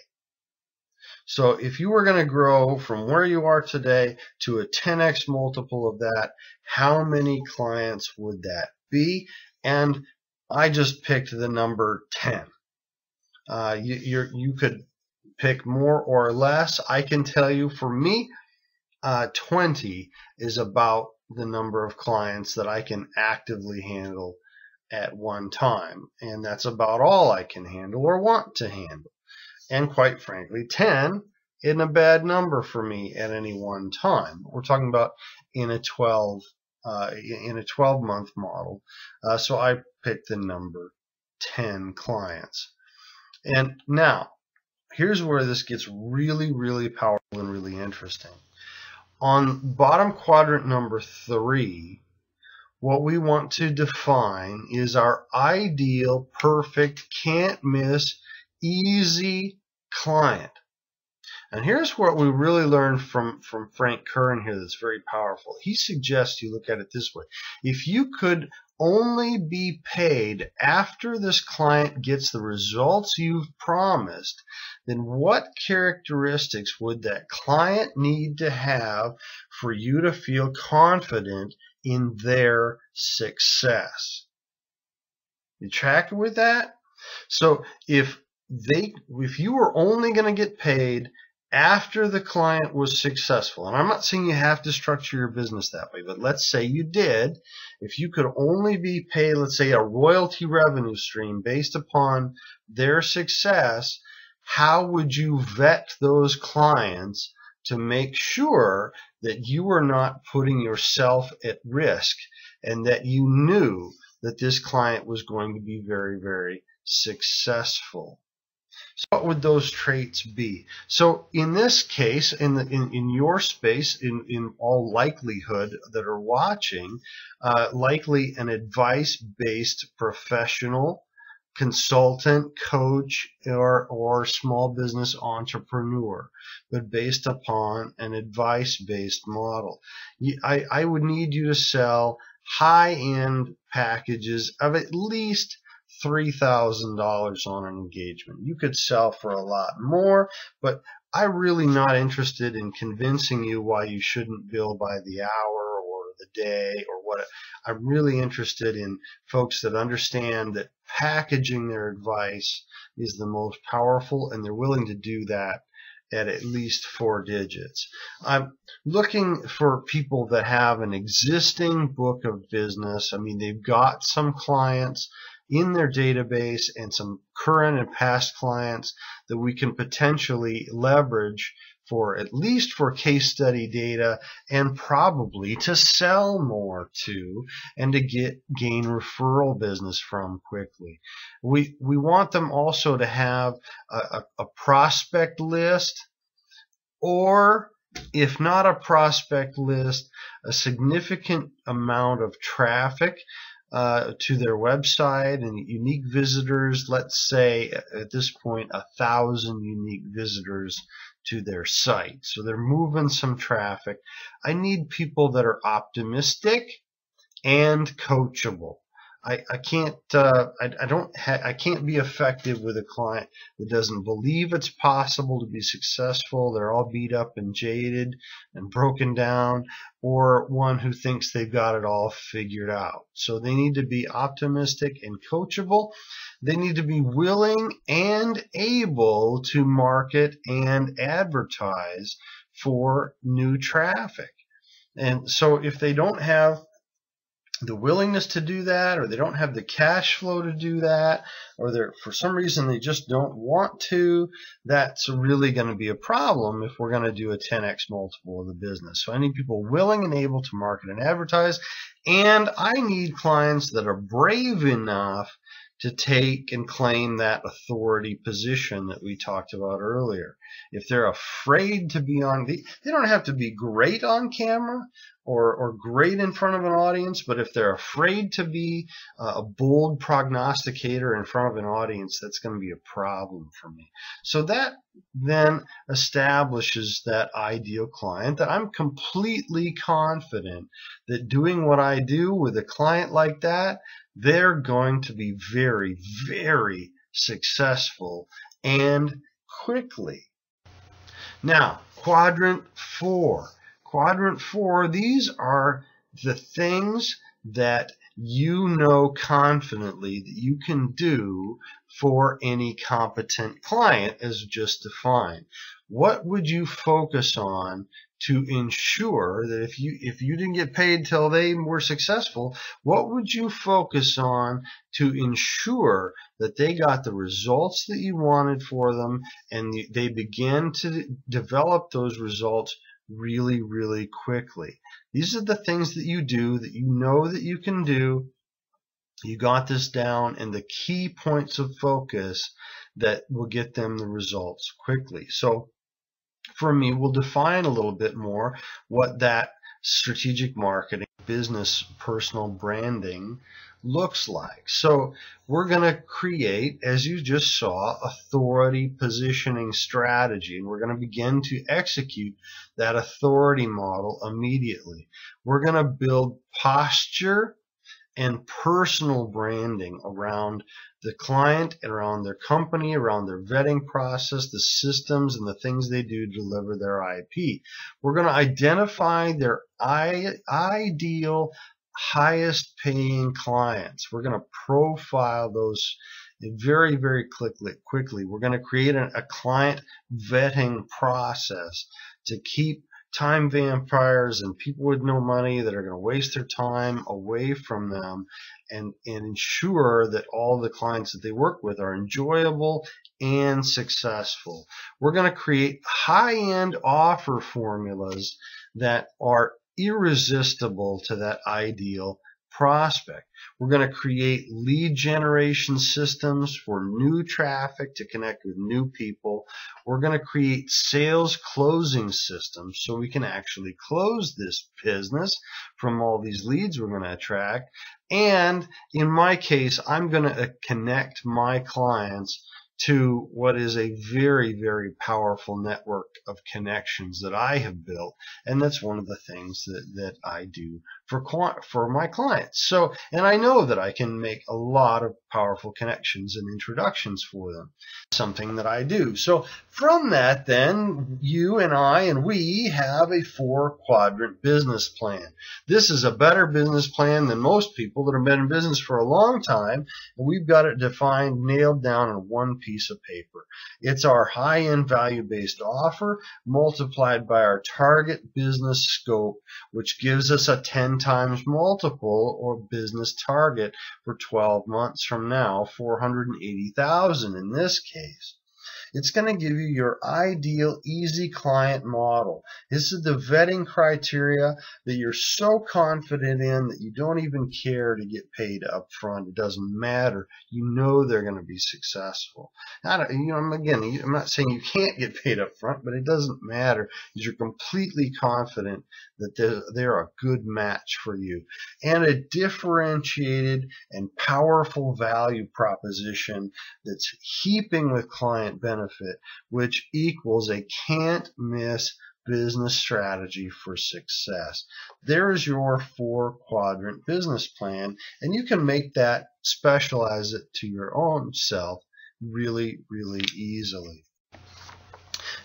So if you were going to grow from where you are today to a 10x multiple of that, how many clients would that be? And I just picked the number 10. You could pick more or less. I can tell you for me, 20 is about the number of clients that I can actively handle at one time. And that's about all I can handle or want to handle. And quite frankly, 10 isn't a bad number for me at any one time. We're talking about in a 12-month model. So I picked the number 10 clients. And now, here's where this gets really, really powerful and really interesting. On bottom quadrant number 3, what we want to define is our ideal, perfect, can't miss, easy client. And here's what we really learned from Frank Kern here that's very powerful. He suggests you look at it this way. If you could only be paid after this client gets the results you've promised, then what characteristics would that client need to have for you to feel confident in their success? You tracking with that? So if you were only going to get paid after the client was successful, and I'm not saying you have to structure your business that way, but let's say you did, if you could only be paid, let's say, a royalty revenue stream based upon their success, how would you vet those clients to make sure that you were not putting yourself at risk and that you knew that this client was going to be very, very successful? So what would those traits be? So in this case, in your space, in all likelihood that are watching, likely an advice-based professional consultant, coach, or small business entrepreneur, but based upon an advice-based model. I would need you to sell high-end packages of at least $3,000 on an engagement. You could sell for a lot more, but I'm really not interested in convincing you why you shouldn't bill by the hour or the day or what. I'm really interested in folks that understand that packaging their advice is the most powerful, and they're willing to do that at least 4 digits. I'm looking for people that have an existing book of business. I mean, they've got some clients in their database and some current and past clients that we can potentially leverage for at least for case study data, and probably to sell more to and to gain referral business from quickly. We want them also to have a prospect list, or if not a prospect list, a significant amount of traffic to their website and unique visitors. Let's say at this point 1,000 unique visitors to their site. So they're moving some traffic. I need people that are optimistic and coachable. I can't be effective with a client that doesn't believe it's possible to be successful. They're all beat up and jaded and broken down, or one who thinks they've got it all figured out. So they need to be optimistic and coachable. They need to be willing and able to market and advertise for new traffic. And so if they don't have the willingness to do that, or they don't have the cash flow to do that, or for some reason they just don't want to, that's really going to be a problem if we're going to do a 10x multiple of the business. So I need people willing and able to market and advertise, and I need clients that are brave enough to take and claim that authority position that we talked about earlier. If they're afraid to be on, they don't have to be great on camera or great in front of an audience, but if they're afraid to be a bold prognosticator in front of an audience, that's going to be a problem for me. So that then establishes that ideal client that I'm completely confident that doing what I do with a client like that, they're going to be very, very successful and quickly. Now, quadrant 4. Quadrant 4, these are the things that you know confidently that you can do for any competent client as just defined. What would you focus on to ensure that if you didn't get paid till they were successful, what would you focus on to ensure that they got the results that you wanted for them, and they began to develop those results really, really quickly? These are the things that you do that you know that you can do. You got this down, and the key points of focus that will get them the results quickly. So for me, we'll define a little bit more what that strategic marketing, business, personal branding looks like. So we're going to create, as you just saw, authority positioning strategy, and we're going to begin to execute that authority model immediately. We're going to build posture and personal branding around the client, around their company, around their vetting process, the systems and the things they do to deliver their IP. We're going to identify their ideal highest paying clients. We're going to profile those very, very quickly. We're going to create a client vetting process to keep time vampires and people with no money that are going to waste their time away from them, and ensure that all the clients that they work with are enjoyable and successful. We're going to create high-end offer formulas that are irresistible to that ideal prospect. We're going to create lead generation systems for new traffic to connect with new people. We're going to create sales closing systems so we can actually close this business from all these leads we're going to attract. And in my case, I'm going to connect my clients to what is a very, very powerful network of connections that I have built. And that's one of the things that I do for my clients. So, and I know that I can make a lot of powerful connections and introductions for them. Something that I do. So from that, then, you and I and we have a 4-quadrant business plan. This is a better business plan than most people that have been in business for a long time. And we've got it defined, nailed down on one piece of paper. It's our high-end value-based offer multiplied by our target business scope, which gives us a 10 times multiple or business target for 12 months from now, 480,000 in this case. It's going to give you your ideal easy client model. This is the vetting criteria that you're so confident in that you don't even care to get paid up front. It doesn't matter. You know they're going to be successful. Again, I'm not saying you can't get paid up front, but it doesn't matter because you're completely confident that they're a good match for you. And a differentiated and powerful value proposition that's heaping with client benefit, which equals a can't miss business strategy for success. There is your 4-quadrant business plan, and you can make that, specialize it to your own self really, really easily.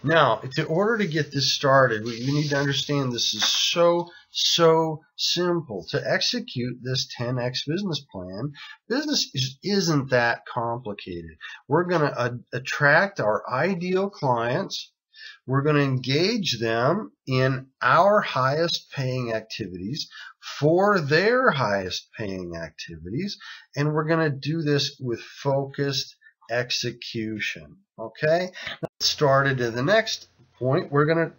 Now, in order to get this started, you need to understand this is so simple. To execute this 10x business plan, business isn't that complicated. We're going to attract our ideal clients. We're going to engage them in our highest paying activities for their highest paying activities, and we're going to do this with focused execution. Okay? Let's start to the next point. We're got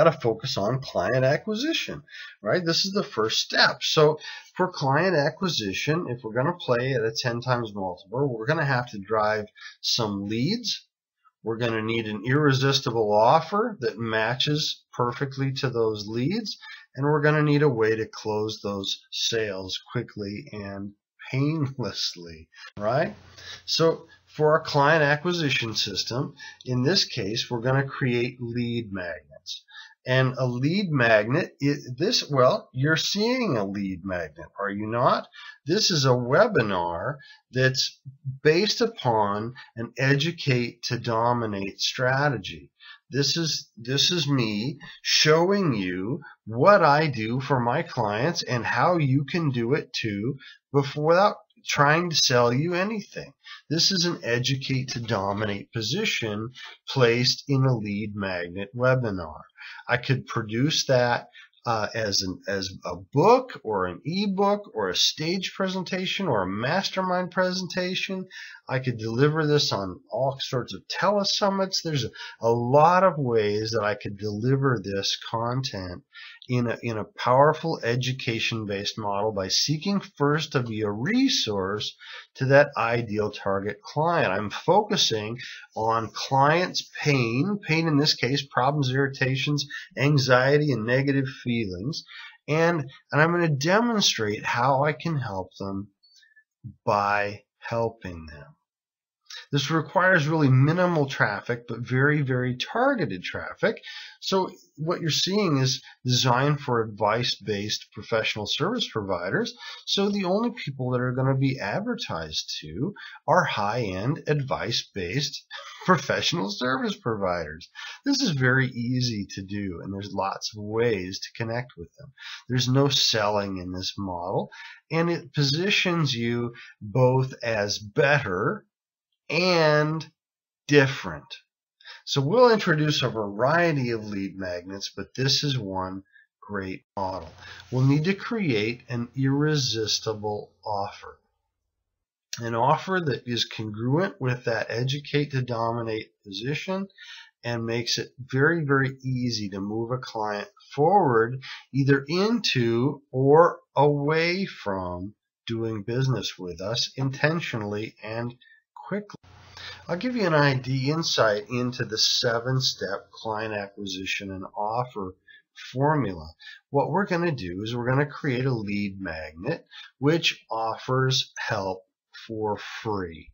to focus on client acquisition, right? This is the first step. So for client acquisition, if we're going to play at a 10 times multiple, we're going to have to drive some leads. We're going to need an irresistible offer that matches perfectly to those leads, and we're going to need a way to close those sales quickly and painlessly, right? So for our client acquisition system, in this case, we're going to create lead magnets. And a lead magnet, you're seeing a lead magnet, are you not? This is a webinar that's based upon an educate to dominate strategy. This is me showing you what I do for my clients and how you can do it too without trying to sell you anything. This is an educate to dominate position placed in a lead magnet webinar. I could produce that as a book or an ebook or a stage presentation or a mastermind presentation. I could deliver this on all sorts of telesummits. There's a lot of ways that I could deliver this content in a powerful education-based model by seeking first to be a resource to that ideal target client. I'm focusing on clients' pain in this case, problems, irritations, anxiety, and negative feelings, and I'm going to demonstrate how I can help them by helping them. This requires really minimal traffic, but very, very targeted traffic. So what you're seeing is designed for advice-based professional service providers. So the only people that are going to be advertised to are high-end advice-based professional service providers. This is very easy to do, and there's lots of ways to connect with them. There's no selling in this model, and it positions you both as better and different. So we'll introduce a variety of lead magnets, but this is one great model. We'll need to create an irresistible offer. An offer that is congruent with that educate to dominate position and makes it very, very easy to move a client forward, either into or away from doing business with us intentionally and quickly. I'll give you an insight into the 7-step client acquisition and offer formula. What we're going to do is we're going to create a lead magnet which offers help for free.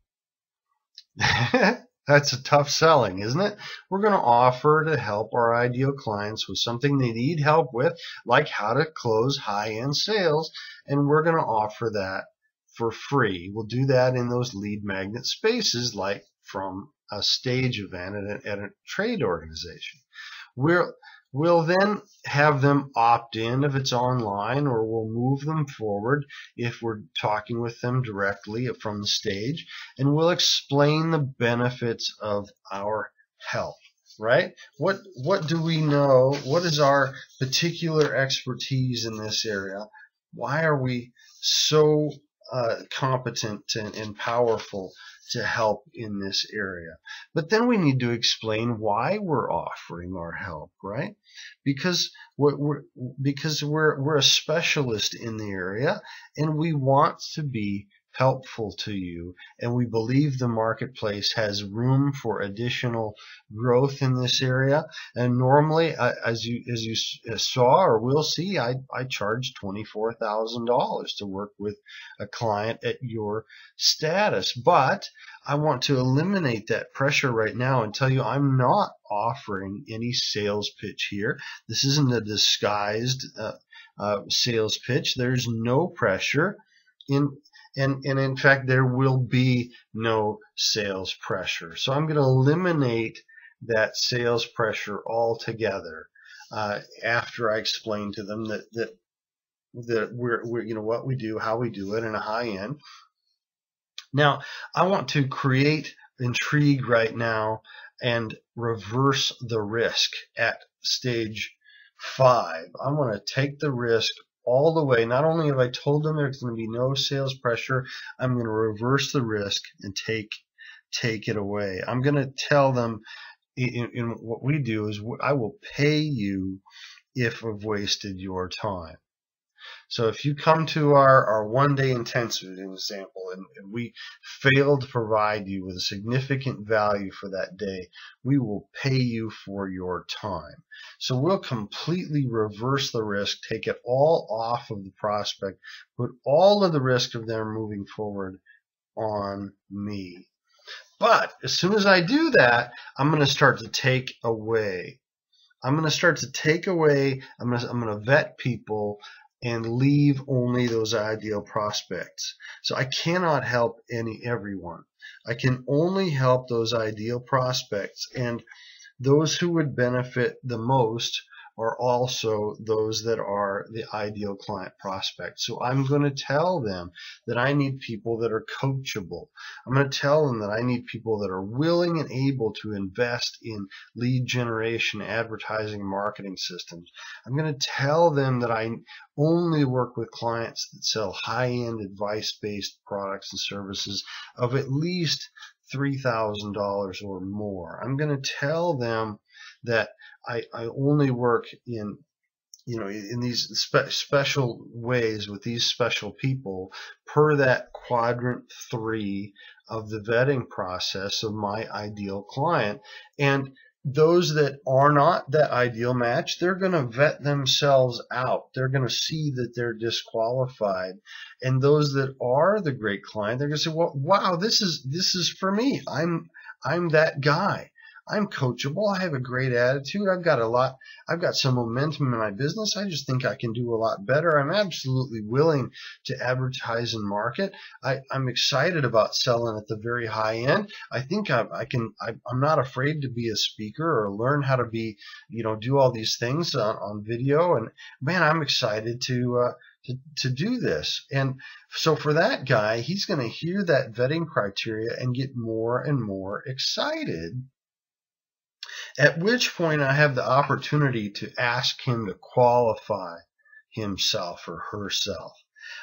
That's a tough selling, isn't it? We're going to offer to help our ideal clients with something they need help with, like how to close high-end sales, and we're going to offer that for free. We'll do that in those lead magnet spaces, like from a stage event at a trade organization. We'll then have them opt in if it's online, or we'll move them forward if we're talking with them directly from the stage, and we'll explain the benefits of our help, right? What do we know? What is our particular expertise in this area? Why are we so competent and powerful to help in this area? But then we need to explain why we're offering our help, right? Because we're a specialist in the area, and we want to be helpful to you, and we believe the marketplace has room for additional growth in this area. And normally, as you saw or will see, I charge $24,000 to work with a client at your status. But I want to eliminate that pressure right now and tell you I'm not offering any sales pitch here. This isn't a disguised sales pitch. There's no pressure and in fact, there will be no sales pressure. So I'm going to eliminate that sales pressure altogether after I explain to them that we're what we do, how we do it in a high end. Now, I want to create intrigue right now and reverse the risk at stage 5. I want to take the risk all the way. Not only have I told them there's going to be no sales pressure, I'm going to reverse the risk and take it away. I'm going to tell them in what we do is I will pay you if I've wasted your time. So if you come to our one-day intensive, an example, and we fail to provide you with a significant value for that day, we will pay you for your time. So we'll completely reverse the risk, take it all off of the prospect, put all of the risk of them moving forward on me. But as soon as I do that, I'm going to start to take away. I'm going to vet people and leave only those ideal prospects. So I cannot help everyone. I can only help those ideal prospects, and those who would benefit the most are also those that are the ideal client prospects. So I'm going to tell them that I need people that are coachable. I'm going to tell them that I need people that are willing and able to invest in lead generation, advertising, marketing systems. I'm going to tell them that I only work with clients that sell high-end advice-based products and services of at least $3,000 or more. I'm going to tell them that I only work in these special ways with these special people per that quadrant 3 of the vetting process of my ideal client. And those that are not that ideal match, they're going to vet themselves out. They're going to see that they're disqualified. And those that are the great client, they're going to say, well, wow, this is for me. I'm that guy. I'm coachable. I have a great attitude. I've got some momentum in my business. I just think I can do a lot better. I'm absolutely willing to advertise and market. I'm excited about selling at the very high end. I think I'm not afraid to be a speaker or learn how to be, do all these things on video. And man, I'm excited to do this. And so for that guy, he's going to hear that vetting criteria and get more and more excited. At which point I have the opportunity to ask him to qualify himself or herself.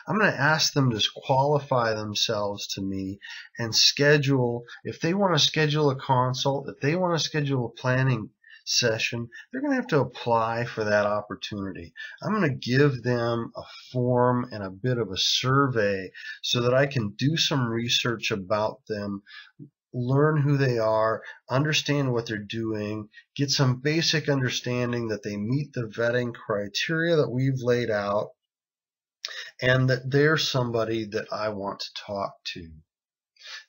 I'm going to ask them to qualify themselves to me and schedule, if they want to schedule a consult, if they want to schedule a planning session, they're going to have to apply for that opportunity. I'm going to give them a form and a bit of a survey so that I can do some research about them, learn who they are, understand what they're doing, get some basic understanding that they meet the vetting criteria that we've laid out, and that they're somebody that I want to talk to.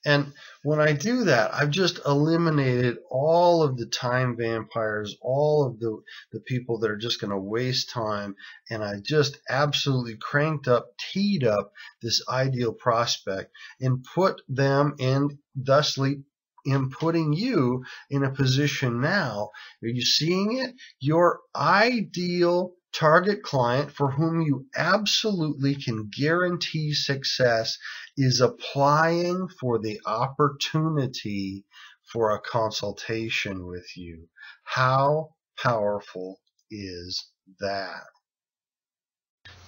And when I do that, I've just eliminated all of the time vampires, all of the people that are just going to waste time, and I just absolutely teed up this ideal prospect and put them, and thusly in putting you in a position now. Are you seeing it? Your ideal target client for whom you absolutely can guarantee success is applying for the opportunity for a consultation with you. How powerful is that?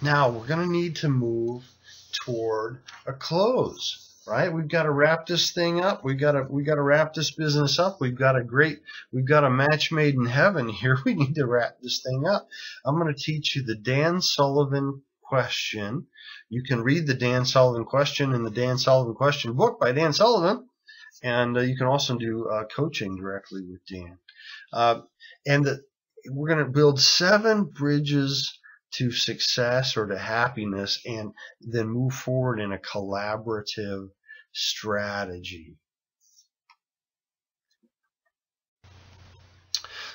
Now we're going to need to move toward a close. Right? We've got to wrap this thing up. We got to wrap this business up. We've got a match made in heaven here. We need to wrap this thing up. I'm going to teach you the Dan Sullivan question. You can read the Dan Sullivan question in the Dan Sullivan question book by Dan Sullivan, and you can also do coaching directly with Dan. We're going to build 7 bridges to success or to happiness, and then move forward in a collaborative strategy.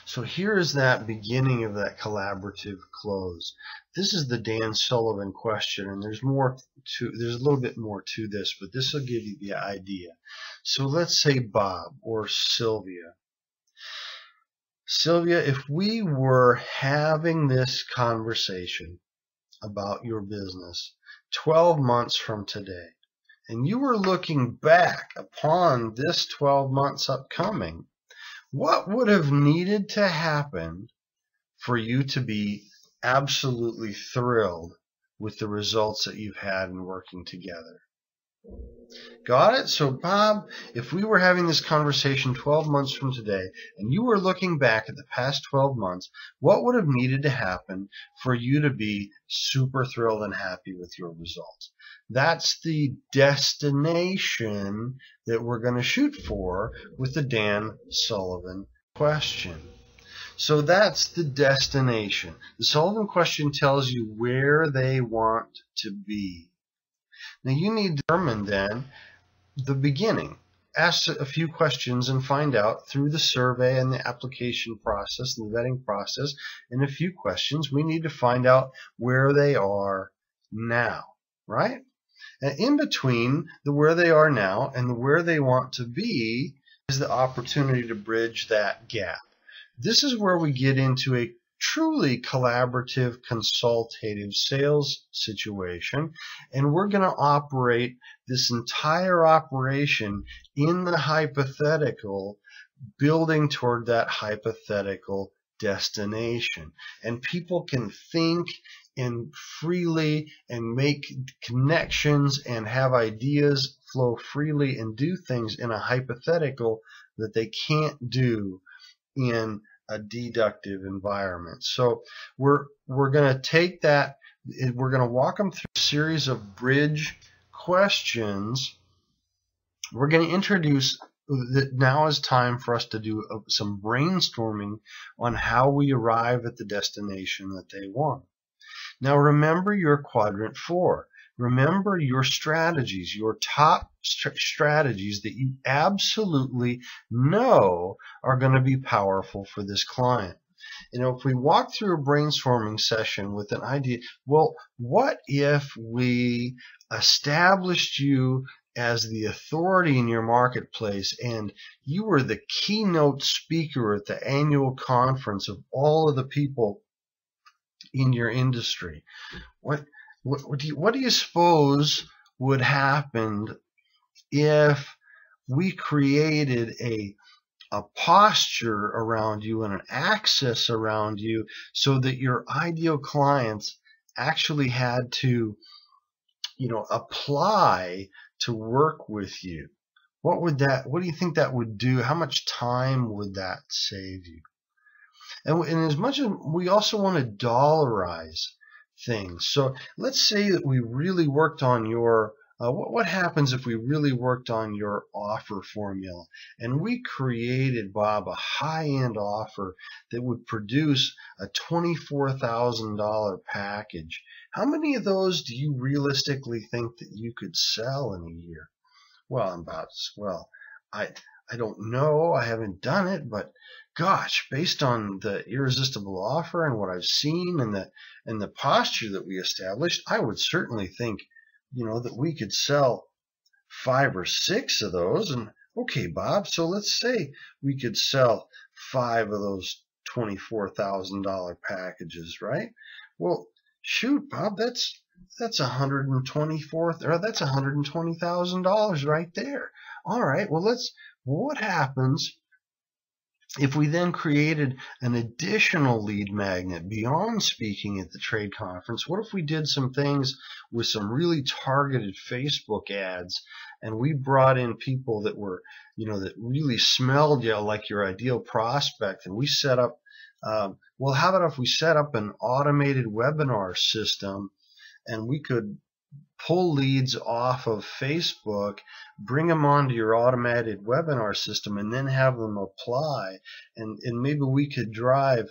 So here is that beginning of that collaborative close. This is the Dan Sullivan question, and there's a little bit more to this, but this will give you the idea. So let's say Bob or Sylvia. Sylvia, if we were having this conversation about your business 12 months from today, and you were looking back upon this 12 months upcoming, what would have needed to happen for you to be absolutely thrilled with the results that you've had in working together? Got it? So Bob, if we were having this conversation 12 months from today, and you were looking back at the past 12 months, what would have needed to happen for you to be super thrilled and happy with your results? That's the destination that we're going to shoot for with the Dan Sullivan question. So that's the destination. The Sullivan question tells you where they want to be. Now you need to determine then the beginning. Ask a few questions and find out through the survey and the application process and the vetting process, and a few questions, we need to find out where they are now, right? And in between the where they are now and the where they want to be is the opportunity to bridge that gap. This is where we get into a truly collaborative, consultative sales situation, and we're going to operate this entire operation in the hypothetical, building toward that hypothetical destination. And people can think and freely and make connections and have ideas flow freely and do things in a hypothetical that they can't do in a deductive environment. So we're going to take that, we're going to walk them through a series of bridge questions. We're going to introduce that now is time for us to do some brainstorming on how we arrive at the destination that they want. Now remember your quadrant 4. Remember your strategies, your top strategies that you absolutely know are going to be powerful for this client. You know, if we walk through a brainstorming session with an idea, well, what if we established you as the authority in your marketplace and you were the keynote speaker at the annual conference of all of the people in your industry? What do you suppose would happen if we created a posture around you and an access around you so that your ideal clients actually had to apply to work with you? What do you think that would do? How much time would that save you? And as much as we also want to dollarize things. So let's say that we really worked on your, what happens if we really worked on your offer formula and we created, Bob, a high-end offer that would produce a $24,000 package? How many of those do you realistically think that you could sell in a year? Well, I don't know. I haven't done it, but gosh, based on the irresistible offer and what I've seen and the posture that we established, I would certainly think, that we could sell 5 or 6 of those. And okay, Bob, so let's say we could sell 5 of those $24,000 packages, right? Well, shoot, Bob, that's $120,000 right there. All right, well, what happens if we then created an additional lead magnet beyond speaking at the trade conference? What if we did some things with some really targeted Facebook ads, and we brought in people that were, that really smelled like your ideal prospect, and we set up, well, how about if we set up an automated webinar system, and we could pull leads off of Facebook, bring them onto your automated webinar system, and then have them apply. And maybe we could drive,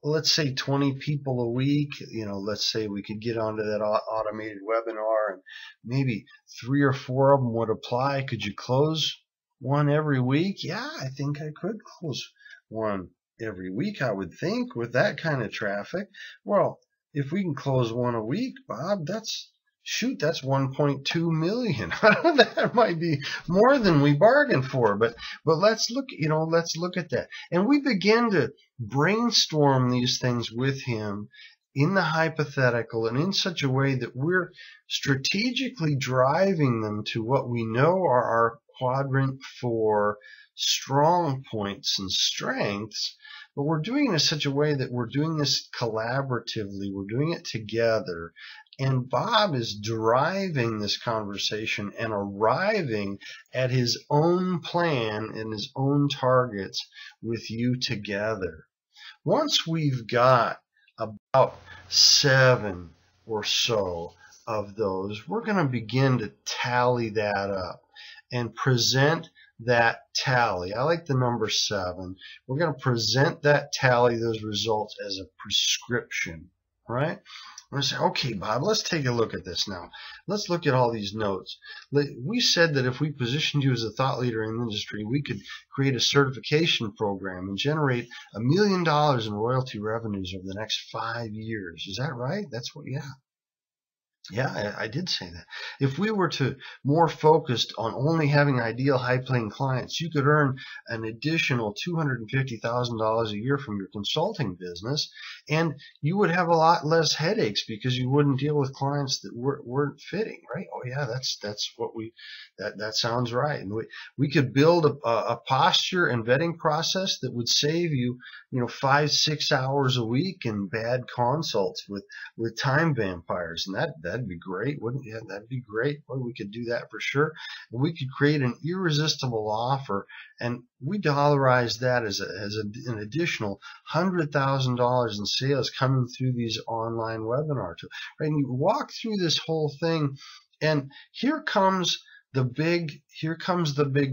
let's say 20 people a week. Let's say we could get onto that automated webinar, and maybe 3 or 4 of them would apply. Could you close one every week? Yeah, I think I could close one every week, I would think, with that kind of traffic. Well, if we can close one a week, Bob, that's 1.2 million. That might be more than we bargained for, but let's look at that. And we begin to brainstorm these things with him in the hypothetical and in such a way that we're strategically driving them to what we know are our quadrant 4 strong points and strengths. But we're doing it in such a way that we're doing this collaboratively. We're doing it together. And Bob is driving this conversation and arriving at his own plan and his own targets with you together. Once we've got about 7 or so of those, we're going to begin to tally that up and present that tally. I like the number 7. We're going to present that tally, those results, as a prescription, right? We're going to say, okay, Bob, let's take a look at this now. Let's look at all these notes. We said that if we positioned you as a thought leader in the industry, we could create a certification program and generate $1 million in royalty revenues over the next 5 years. Is that right? That's what, yeah. Yeah, I did say that. If we were to more focused on only having ideal high-paying clients, you could earn an additional $250,000 a year from your consulting business, and you would have a lot less headaches because you wouldn't deal with clients that weren't fitting, right? Oh yeah, that's what that sounds right. And we could build a posture and vetting process that would save you, 5-6 hours a week in bad consults with time vampires, and that'd be great, wouldn't it? That'd be great. Well, we could do that for sure. And we could create an irresistible offer, and we dollarize that as an additional $100,000 in sales coming through these online webinars. Right? And you walk through this whole thing, and here comes the big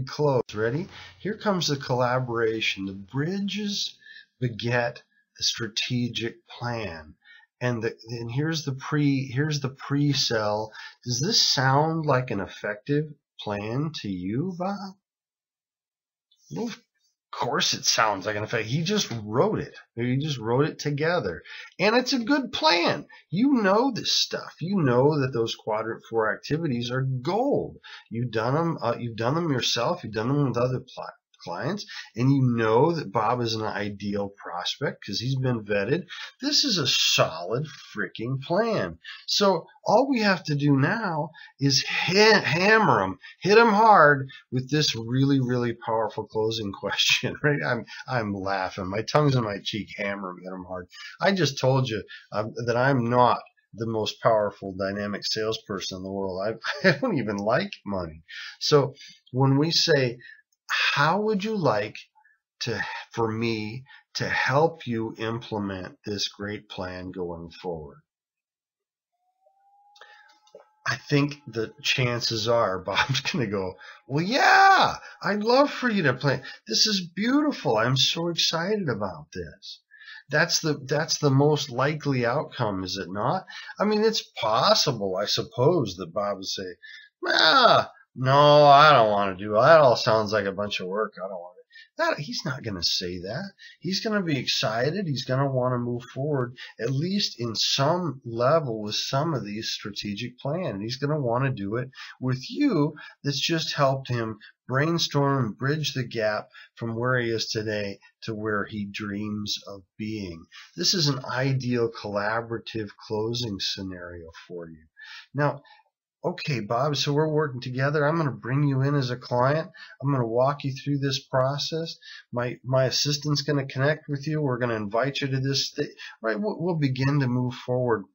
close. Ready? Here comes the collaboration. The bridges beget the strategic plan. And here's the pre-sell. Does this sound like an effective plan to you, Bob? Well, of course it sounds like an effect. He just wrote it. He just wrote it together. And it's a good plan. You know this stuff. You know that those quadrant 4 activities are gold. You've done them yourself. You've done them with other clients, and you know that Bob is an ideal prospect because he's been vetted. This is a solid freaking plan. So all we have to do now is hammer him, hit him hard with this really, really powerful closing question. Right? I'm laughing. My tongue's in my cheek. Hammer him, hit him hard. I just told you that I'm not the most powerful dynamic salesperson in the world. I don't even like money. So when we say, how would you like for me to help you implement this great plan going forward? I think the chances are Bob's going to go, well, yeah, I'd love for you to plan. This is beautiful. I'm so excited about this. That's the most likely outcome, is it not? I mean, it's possible, I suppose, that Bob would say, no, I don't want to do that. All sounds like a bunch of work. I don't want that. He's not going to say that. He's going to be excited. He's going to want to move forward, at least in some level, with some of these strategic plans. And he's going to want to do it with you. That's just helped him brainstorm and bridge the gap from where he is today to where he dreams of being. This is an ideal collaborative closing scenario for you. Now, okay, Bob, so we're working together. I'm going to bring you in as a client. I'm going to walk you through this process. My assistant's going to connect with you. We're going to invite you to this thing. Right? We'll begin to move forward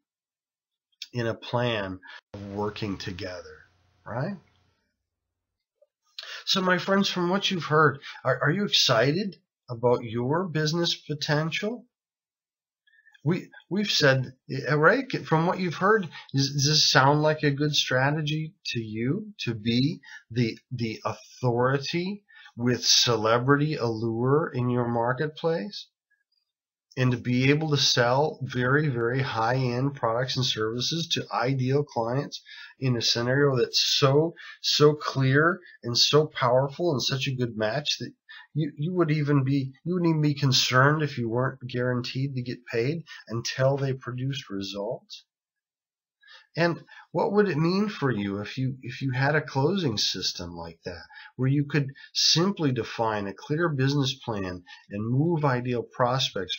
in a plan of working together, right? So, my friends, from what you've heard, are you excited about your business potential? We've said, right, from what you've heard, does this sound like a good strategy to you, to be the authority with celebrity allure in your marketplace, and to be able to sell very, very high-end products and services to ideal clients in a scenario that's so clear and so powerful and such a good match that you wouldn't even be concerned if you weren't guaranteed to get paid until they produced results? And what would it mean for you if you had a closing system like that, where you could simply define a clear business plan and move ideal prospects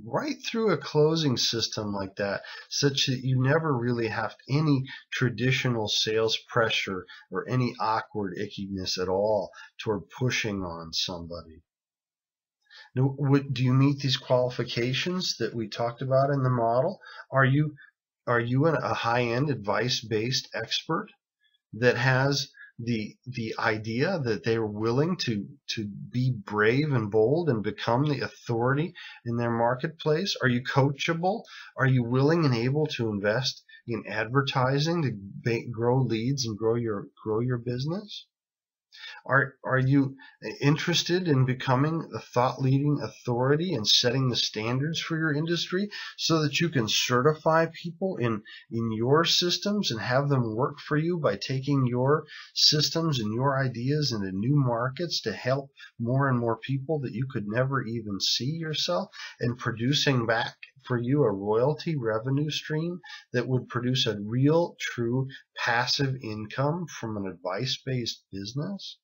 right through a closing system like that, such that you never really have any traditional sales pressure or any awkward ickiness at all toward pushing on somebody? Now, do you meet these qualifications that we talked about in the model? Are you a high-end advice-based expert that has the idea that they're willing to be brave and bold and become the authority in their marketplace? Are you coachable? Are you willing and able to invest in advertising to grow leads and grow your business? Are you interested in becoming a thought-leading authority and setting the standards for your industry so that you can certify people in your systems and have them work for you by taking your systems and your ideas into new markets to help more and more people that you could never even see yourself, and producing back for you a royalty revenue stream that would produce a real, true passive income from an advice-based business?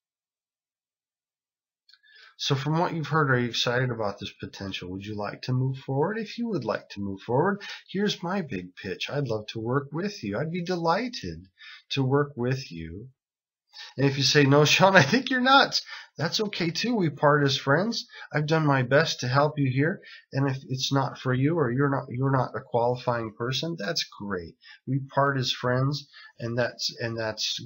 So from what you've heard, are you excited about this potential? Would you like to move forward? If you would like to move forward, here's my big pitch. I'd love to work with you. I'd be delighted to work with you. And if you say, no, Shawn, I think you're nuts, that's okay too. We part as friends. I've done my best to help you here. And if it's not for you, or you're not a qualifying person, that's great. We part as friends, and that's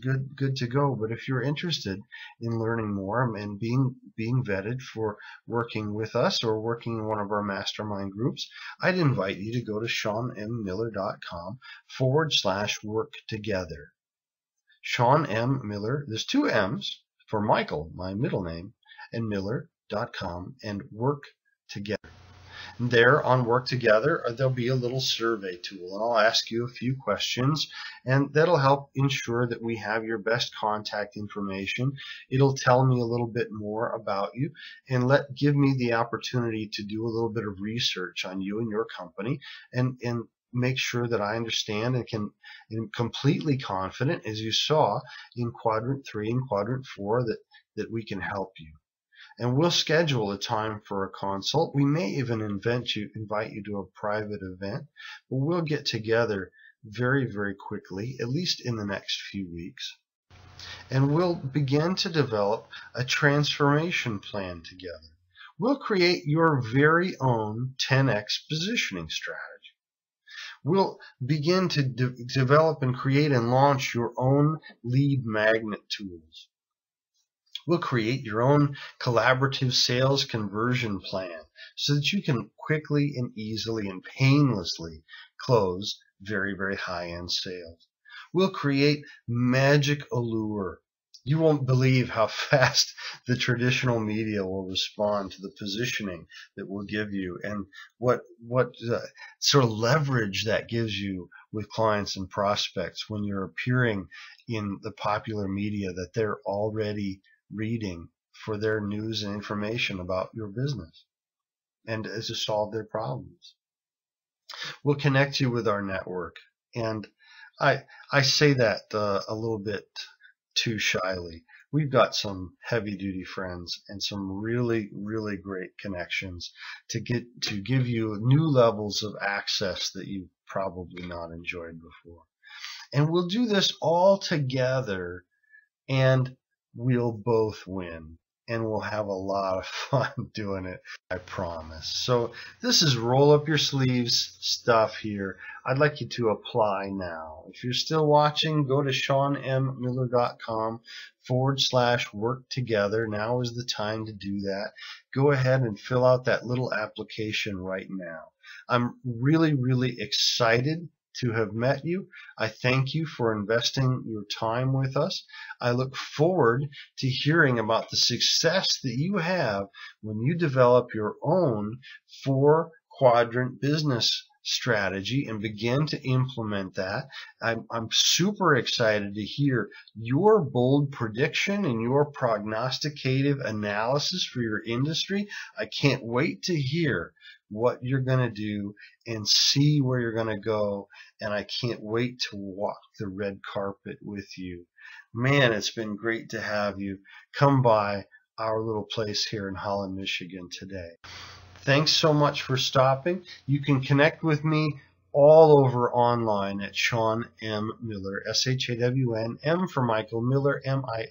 good to go. But if you're interested in learning more and being vetted for working with us or working in one of our mastermind groups, I'd invite you to go to ShawnMMiller.com/work together. Shawn M Miller, there's 2 M's for Michael, my middle name, and Miller.com, and work together. And there on Work Together, there'll be a little survey tool, and I'll ask you a few questions, and that'll help ensure that we have your best contact information. It'll tell me a little bit more about you, and give me the opportunity to do a little bit of research on you and your company, and make sure that I understand and am completely confident, as you saw in quadrant 3 and quadrant 4, that we can help you. And we'll schedule a time for a consult. We may even invite you to a private event, but we'll get together very, very quickly, at least in the next few weeks. And we'll begin to develop a transformation plan together. We'll create your very own 10x positioning strategy. We'll begin to develop and create and launch your own lead magnet tools. We'll create your own collaborative sales conversion plan so that you can quickly and easily and painlessly close very, very high-end sales. We'll create magic allure. You won't believe how fast the traditional media will respond to the positioning that we'll give you, and what sort of leverage that gives you with clients and prospects when you're appearing in the popular media that they're already reading for their news and information about your business and to solve their problems. We'll connect you with our network, and I say that a little bit too shyly. We've got some heavy-duty friends and some really, really great connections to give you new levels of access that you've probably not enjoyed before. And we'll do this all together, and we'll both win, and we'll have a lot of fun doing it, I promise. So this is roll up your sleeves stuff here. I'd like you to apply now. If you're still watching, go to ShawnMMiller.com/work together. Now is the time to do that. Go ahead and fill out that little application right now. I'm really, really excited to have met you. I thank you for investing your time with us. I look forward to hearing about the success that you have when you develop your own 4-quadrant business strategy and begin to implement that. I'm super excited to hear your bold prediction and your prognosticative analysis for your industry. I can't wait to hear what you're going to do and see where you're going to go, and I can't wait to walk the red carpet with you. Man, it's been great to have you come by our little place here in Holland, Michigan today. Thanks so much for stopping. You can connect with me all over online at Shawn M Miller, SHAWN, M for Michael, Miller, MILLER,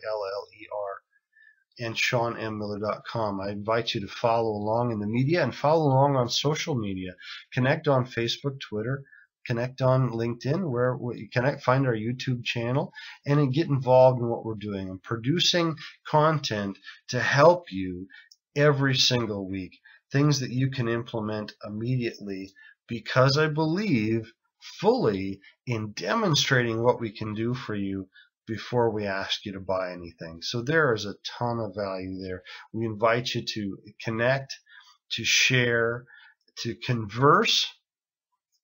and ShawnMMiller.com. I invite you to follow along in the media and follow along on social media. Connect on Facebook, Twitter, connect on LinkedIn, where you connect, find our YouTube channel, and get involved in what we're doing. I'm producing content to help you every single week, things that you can implement immediately, because I believe fully in demonstrating what we can do for you before we ask you to buy anything. So there is a ton of value there. We invite you to connect, to share, to converse,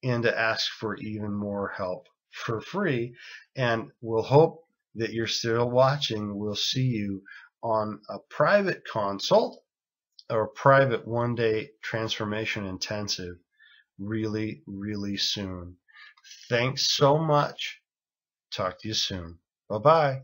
and to ask for even more help for free. And we'll hope that you're still watching. We'll see you on a private consult or a private one-day transformation intensive really, really soon. Thanks so much. Talk to you soon. Bye-bye.